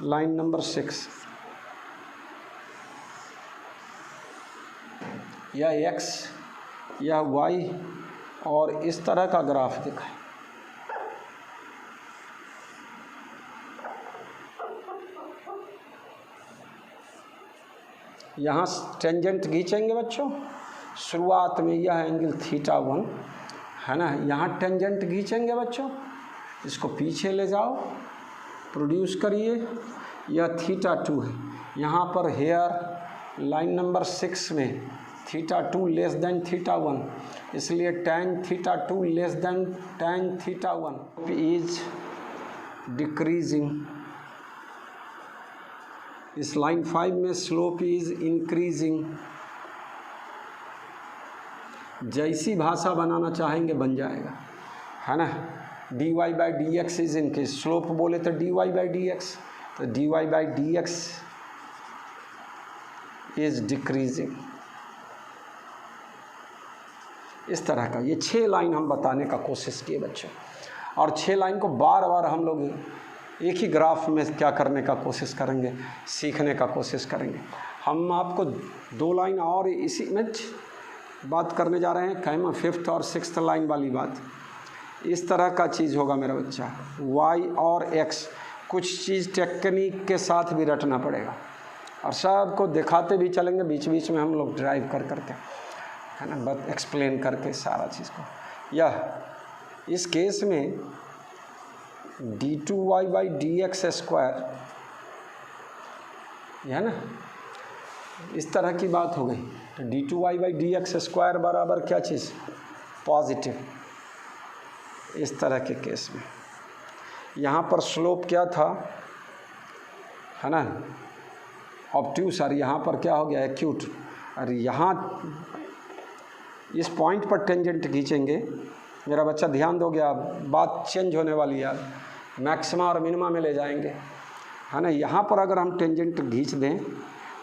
लाइन नंबर 6, यह x या y और इस तरह का ग्राफ दिखाए, यहाँ टेंजेंट खींचेंगे बच्चों, शुरुआत में यह एंगल θ1 है ना, यहाँ टेंजेंट खींचेंगे बच्चों, इसको पीछे ले जाओ, प्रोड्यूस करिए, यह θ2 है, यहाँ पर हेयर लाइन नंबर 6 में θ2 लेस देन θ1, इसलिए tan θ2 less than tan θ1 is decreasing. इस लाइन 5 में स्लोप इज इंक्रीजिंग। जैसी भाषा बनाना चाहेंगे बन जाएगा, है ना, dy/dx इज इनके स्लोप बोले तो dy/dx, तो dy/dx इज डिक्रीजिंग। इस तरह का ये 6 लाइन हम बताने का कोशिश किए बच्चों, और 6 लाइन को बार बार हम लोग एक ही ग्राफ में क्या करने का कोशिश करेंगे, सीखने का कोशिश करेंगे। हम आपको 2 लाइन और इसी में बात करने जा रहे हैं, कैमा 5th और 6th लाइन वाली बात। इस तरह का चीज़ होगा मेरा बच्चा, y और x कुछ चीज़ टेक्निक के साथ भी रटना पड़ेगा, और सबको दिखाते भी चलेंगे, बीच बीच में हम लोग ड्राइव कर करके, है ना, बस एक्सप्लेन करके सारा चीज़ को। यह इस केस में d2y/dx² है ना, इस तरह की बात हो गई, तो d2y/dx² बराबर क्या चीज़, पॉजिटिव। इस तरह के केस में यहाँ पर स्लोप क्या था, है ना, ऑब्ट्यूस, और यहाँ पर क्या हो गया, एक्यूट। और यहाँ इस पॉइंट पर टेंजेंट खींचेंगे, मेरा बच्चा ध्यान दोगे आप, बात चेंज होने वाली है, मैक्सिमा और मिनिमा में ले जाएंगे, है ना। यहाँ पर अगर हम टेंजेंट खींच दें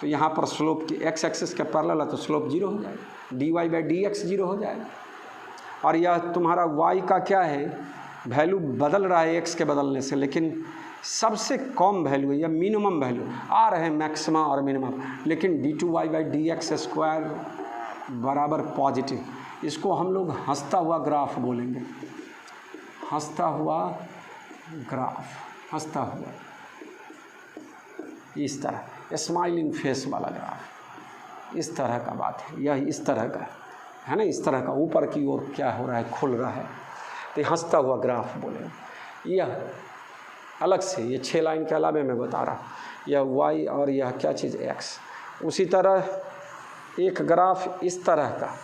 तो यहाँ पर स्लोप की x एक्सिस के पैरेलल है, तो स्लोप 0 हो जाएगा, dy/dx 0 हो जाएगा। और यह तुम्हारा y का क्या है, वैल्यू बदल रहा है x के बदलने से, लेकिन सबसे कम वैल्यू है या मिनिमम वैल्यू आ रहे हैं मैक्सिमा और मिनिमम, लेकिन d2y/dx² बराबर पॉजिटिव। इसको हम लोग हंसता हुआ ग्राफ बोलेंगे, हंसता हुआ ग्राफ, हंसता हुआ, इस तरह स्माइलिंग फेस वाला ग्राफ, इस तरह का बात है, यह इस तरह का है ना, इस तरह का ऊपर की ओर क्या हो रहा है, खुल रहा है, तो हंसता हुआ ग्राफ बोलेंगे। यह अलग से, ये 6 लाइन के अलावे मैं बता रहा, यह y और यह क्या चीज़ x। उसी तरह एक ग्राफ इस तरह का,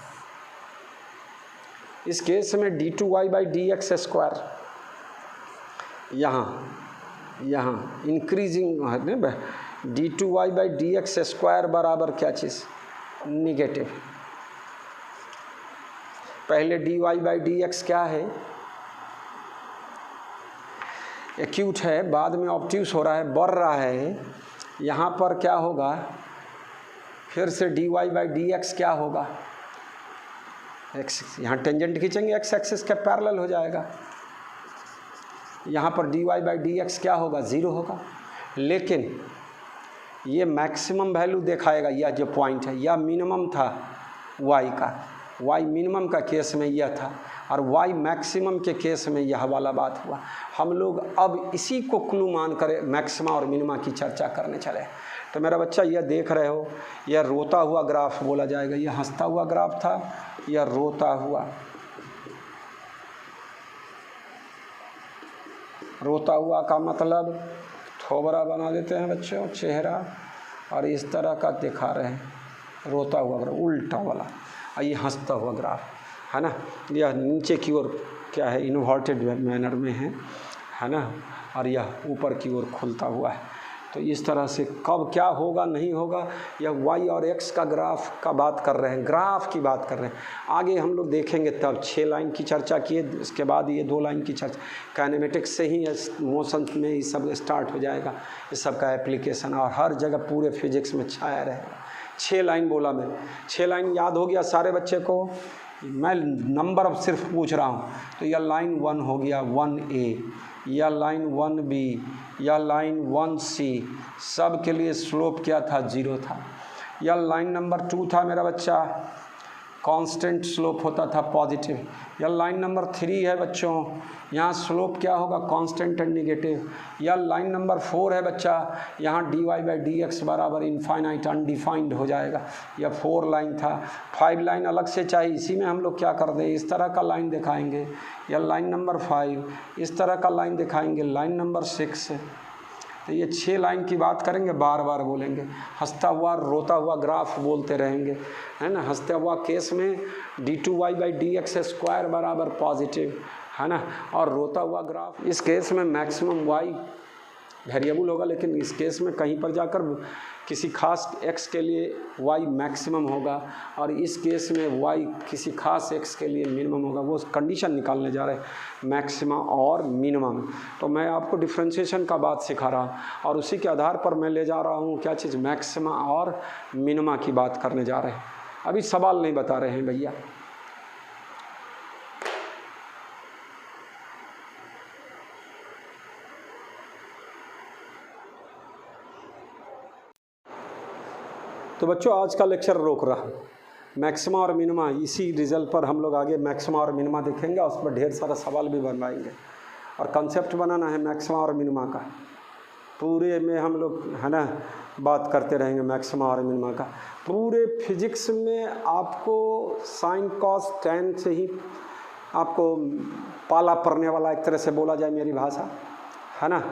इस केस में d2y/dx² यहाँ इंक्रीजिंग है ना, d2y/dx² बराबर क्या चीज़, निगेटिव। पहले dy/dx क्या है, एक्यूट है, बाद में ऑब्ट्यूस हो रहा है, बढ़ रहा है। यहाँ पर क्या होगा, फिर से dy/dx क्या होगा, x, यहाँ टेंजेंट खींचेंगे x एक्सिस के पैरेलल हो जाएगा, यहाँ पर dy/dx क्या होगा, 0 होगा। लेकिन ये मैक्सिमम वैल्यू दिखाएगा, यह जो पॉइंट है, यह मिनिमम था y का, y मिनिमम का केस में यह था, और y मैक्सिमम के केस में यह वाला बात हुआ। हम लोग अब इसी को क्लू मान कर मैक्सिमा और मिनिमा की चर्चा करने चले। तो मेरा बच्चा यह देख रहे हो, यह रोता हुआ ग्राफ बोला जाएगा। यह हंसता हुआ ग्राफ था, यह रोता हुआ। रोता हुआ का मतलब थोबरा बना देते हैं बच्चों, चेहरा, और इस तरह का दिखा रहे हैं रोता हुआ ग्राफ, उल्टा वाला। और ये हंसता हुआ ग्राफ है ना, यह नीचे की ओर क्या है, इन्वर्टेड मैनर में है ना, और यह ऊपर की ओर खुलता हुआ है। तो इस तरह से कब क्या होगा नहीं होगा, यह y और x का ग्राफ का बात कर रहे हैं, ग्राफ की बात कर रहे हैं। आगे हम लोग देखेंगे तब 6 लाइन की चर्चा किए, इसके बाद ये 2 लाइन की चर्चा। काइनेमेटिक्स से ही मोशन में ये सब स्टार्ट हो जाएगा, इस सब का एप्लीकेशन, और हर जगह पूरे फिजिक्स में छाया रहेगा। 6 लाइन बोला मैं, 6 लाइन याद हो गया सारे बच्चे को? मैं नंबर अब सिर्फ पूछ रहा हूँ। तो यह लाइन 1 हो गया 1A, या लाइन 1B, या लाइन 1C, सब के लिए स्लोप क्या था, 0 था। या लाइन नंबर 2 था मेरा बच्चा, कांस्टेंट स्लोप होता था पॉजिटिव। या लाइन नंबर 3 है बच्चों, यहाँ स्लोप क्या होगा, कांस्टेंट एंड निगेटिव। या लाइन नंबर 4 है बच्चा, यहाँ dy/dx बराबर इनफाइनाइट अनडिफाइंड हो जाएगा। यह 4 लाइन था। 5 लाइन अलग से चाहिए, इसी में हम लोग क्या कर दें, इस तरह का लाइन दिखाएंगे। या लाइन नंबर 5 इस तरह का लाइन दिखाएंगे। लाइन नंबर 6, तो ये 6 लाइन की बात करेंगे, बार बार बोलेंगे। हंसता हुआ रोता हुआ ग्राफ बोलते रहेंगे, है ना। हंसता हुआ केस में d2y/dx² बराबर पॉजिटिव, है ना। और रोता हुआ ग्राफ, इस केस में मैक्सिमम y वेरिएबल होगा, लेकिन इस केस में कहीं पर जाकर किसी खास x के लिए y मैक्सिमम होगा, और इस केस में y किसी खास x के लिए मिनिमम होगा। वो कंडीशन निकालने जा रहे हैं, मैक्सिमा और मिनिमम। तो मैं आपको डिफ्रेंशिएशन का बात सिखा रहा हूँ, और उसी के आधार पर मैं ले जा रहा हूँ क्या चीज़, मैक्सिमा और मिनिमा की बात करने जा रहे हैं। अभी सवाल नहीं बता रहे हैं भैया। तो बच्चों आज का लेक्चर रोक रहा हूँ, मैक्सिमा और मिनिमा, इसी रिजल्ट पर हम लोग आगे मैक्सिमा और मिनिमा देखेंगे, और उस पर ढेर सारा सवाल भी बनवाएंगे। और कंसेप्ट बनाना है मैक्सिमा और मिनिमा का, पूरे में हम लोग है ना बात करते रहेंगे मैक्सिमा और मिनिमा का। पूरे फिजिक्स में आपको साइन कॉस टैन से ही आपको पाला पड़ने वाला, एक तरह से बोला जाए मेरी भाषा, है ना।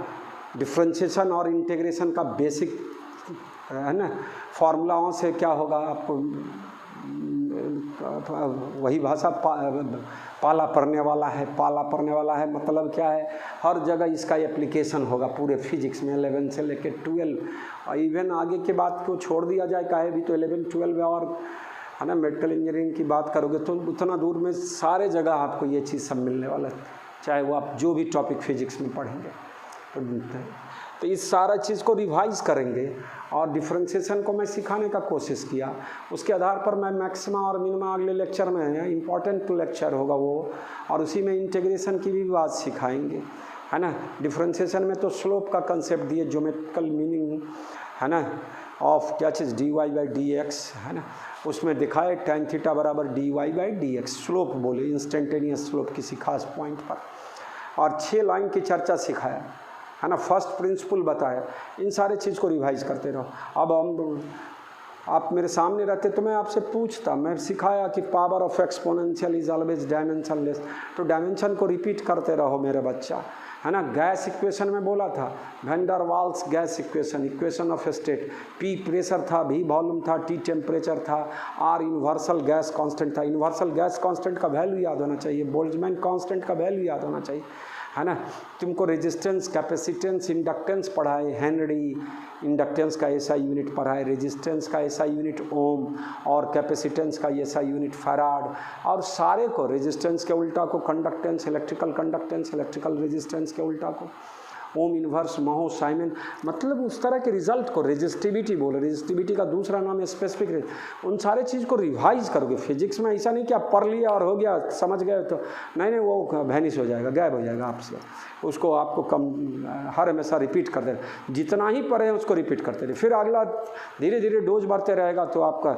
डिफ्रेंशिएशन और इंटीग्रेशन का बेसिक है ना, फार्मूलाओं से क्या होगा आपको वही भाषा पाला पड़ने वाला है। पाला पड़ने वाला है मतलब क्या है, हर जगह इसका एप्लीकेशन होगा पूरे फिजिक्स में, 11 से लेकर 12, और इवन आगे के बात को छोड़ दिया जाए काहे भी, तो 11, 12 और है ना मेडिकल इंजीनियरिंग की बात करोगे तो उतना दूर में सारे जगह आपको ये चीज़ सब मिलने वाला है, चाहे वो आप जो भी टॉपिक फिजिक्स में पढ़ेंगे। तो इस सारा चीज़ को रिवाइज करेंगे, और डिफ्रेंशिएशन को मैं सिखाने का कोशिश किया। उसके आधार पर मैं मैक्सिमा और मिनिमा अगले लेक्चर में है, इम्पॉर्टेंट लेक्चर होगा वो, और उसी में इंटीग्रेशन की भी बात सिखाएंगे, है ना। डिफ्रेंशिएशन में तो स्लोप का कंसेप्ट दिए, ज्योमेट्रिकल मीनिंग है ना ऑफ क्या चीज़ dy/dx, है ना। उसमें दिखाए tan थीटा बराबर dy/dx, स्लोप बोले, इंस्टेंटेनियस स्लोप किसी खास पॉइंट पर, और 6 लाइन की चर्चा सिखाया, है ना। फर्स्ट प्रिंसिपल बताया। इन सारे चीज़ को रिवाइज करते रहो। अब हम आप मेरे सामने रहते तो मैं आपसे पूछता, मैं सिखाया कि power of exponential is always dimensionless, तो डायमेंशन को रिपीट करते रहो मेरे बच्चा, है ना। गैस इक्वेशन में बोला था, van der Waals gas equation, equation of state, P pressure था, V वॉल्यूम था, T टेम्परेचर था, R यूनिवर्सल गैस कांस्टेंट था। यूनिवर्सल गैस कांस्टेंट का वैल्यू याद होना चाहिए, बोल्ट्जमैन कांस्टेंट का वैल्यू याद होना चाहिए, है ना। तुमको रेजिस्टेंस, कैपेसिटेंस, इंडक्टेंस पढ़ाए, हेनरी, इंडक्टेंस का ऐसा यूनिट पढ़ाए, रेजिस्टेंस का ऐसा यूनिट ओम, और कैपेसिटेंस का ऐसा यूनिट फैराड, और सारे को रेजिस्टेंस के उल्टा को conductance, electrical conductance, electrical resistance के उल्टा को, ओम इन्वर्स, महो, साइमन, मतलब उस तरह के रिजल्ट को रेजिस्टिविटी बोले, रेजिस्टिविटी का दूसरा नाम है स्पेसिफिक। उन सारे चीज़ को रिवाइज करोगे। फिजिक्स में ऐसा नहीं कि आप पढ़ लिया और हो गया, समझ गए तो नहीं, वो वैनिश हो जाएगा, गायब हो जाएगा आपसे। उसको आपको हर हमेशा रिपीट करते रहे, जितना ही पढ़े उसको रिपीट करते रहे, फिर अगला धीरे धीरे डोज बढ़ते रहेगा तो आपका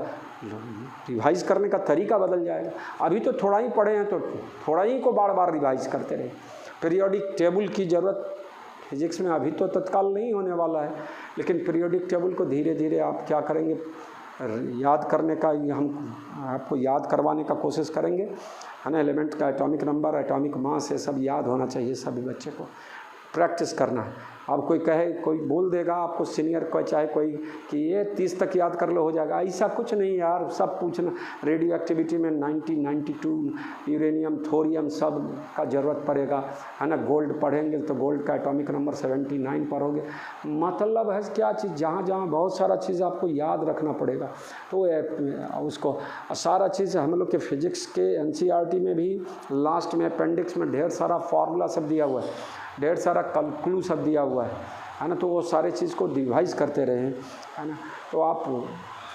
रिवाइज करने का तरीका बदल जाएगा। अभी तो थोड़ा ही पढ़े हैं तो थोड़ा ही को बार बार रिवाइज करते रहे। पीरियोडिक टेबल की ज़रूरत फिजिक्स में अभी तो तत्काल नहीं होने वाला है, लेकिन पीरियोडिक टेबल को धीरे धीरे आप क्या करेंगे, याद करने का, हम आपको याद करवाने का कोशिश करेंगे, है ना। एलिमेंट का एटॉमिक नंबर, एटॉमिक मास, ये सब याद होना चाहिए सभी बच्चे को, प्रैक्टिस करना है। अब कोई कहे, कोई बोल देगा आपको सीनियर को, चाहे कोई कि ये 30 तक याद कर लो हो जाएगा, ऐसा कुछ नहीं यार। सब पूछना, रेडियो एक्टिविटी में 90, 92, यूरेनियम, थोरियम सब का ज़रूरत पड़ेगा, है ना। गोल्ड पढ़ेंगे तो गोल्ड का एटॉमिक नंबर 79 पढ़ोगे। मतलब है क्या चीज़, जहाँ जहाँ बहुत सारा चीज़ आपको याद रखना पड़ेगा। तो उसको सारा चीज़ हम लोग के फिजिक्स के NCERT में भी लास्ट में अपेंडिक्स में ढेर सारा फार्मूला सब दिया हुआ है, ढेर सारा क्लू सब दिया हुआ है ना। तो वो सारे चीज़ को रिवाइज करते रहें, है ना। तो आप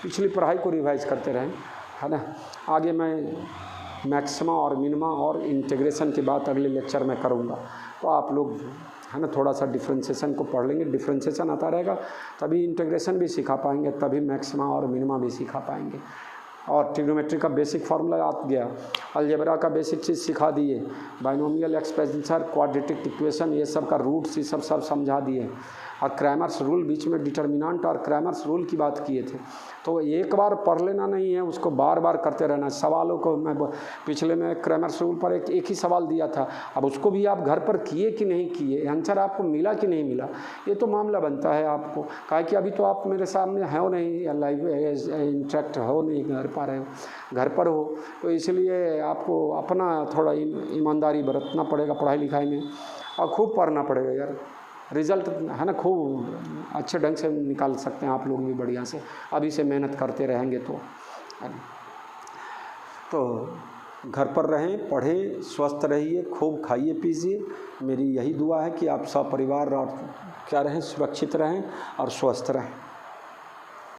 पिछली पढ़ाई को रिवाइज करते रहें, है ना। आगे मैं मैक्सिमा और मिनिमा और इंटीग्रेशन की बात अगले लेक्चर में करूँगा। तो आप लोग, है ना, थोड़ा सा डिफ्रेंशिएशन को पढ़ लेंगे। डिफ्रेंशिएशन आता रहेगा तभी इंटीग्रेशन भी सिखा पाएंगे, तभी मैक्सिमा और मिनिमा भी सिखा पाएंगे। और ट्रिग्नोमेट्री का बेसिक फार्मूला आ गया, अलजेब्रा का बेसिक चीज़ सिखा दिए, बाइनोमियल एक्सपेंशन, क्वाड्रेटिक इक्वेशन, ये सब का रूट्स, ये सब समझा दिए। और क्रैमर्स रूल, बीच में डिटर्मिनेंट और क्रैमर्स रूल की बात किए थे। तो एक बार पढ़ लेना नहीं है, उसको बार बार करते रहना। सवालों को मैं पिछले में क्रैमर्स रूल पर एक ही सवाल दिया था, अब उसको भी आप घर पर किए कि नहीं किए, आंसर आपको मिला कि नहीं मिला, ये तो मामला बनता है आपको। काहे कि अभी तो आप मेरे सामने हो नहीं, लाइव इंटरेक्ट हो नहीं, घर पर रहे हो, घर पर हो, तो इसलिए आपको अपना थोड़ा ईमानदारी बरतना पड़ेगा पढ़ाई लिखाई में, और खूब पढ़ना पड़ेगा यार। रिज़ल्ट, है ना, खूब अच्छे ढंग से निकाल सकते हैं आप लोग भी बढ़िया से, अभी से मेहनत करते रहेंगे तो घर पर रहें, पढ़ें, स्वस्थ रहिए, खूब खाइए पीजिए। मेरी यही दुआ है कि आप सब परिवार और क्या रहें, सुरक्षित रहें और स्वस्थ रहें।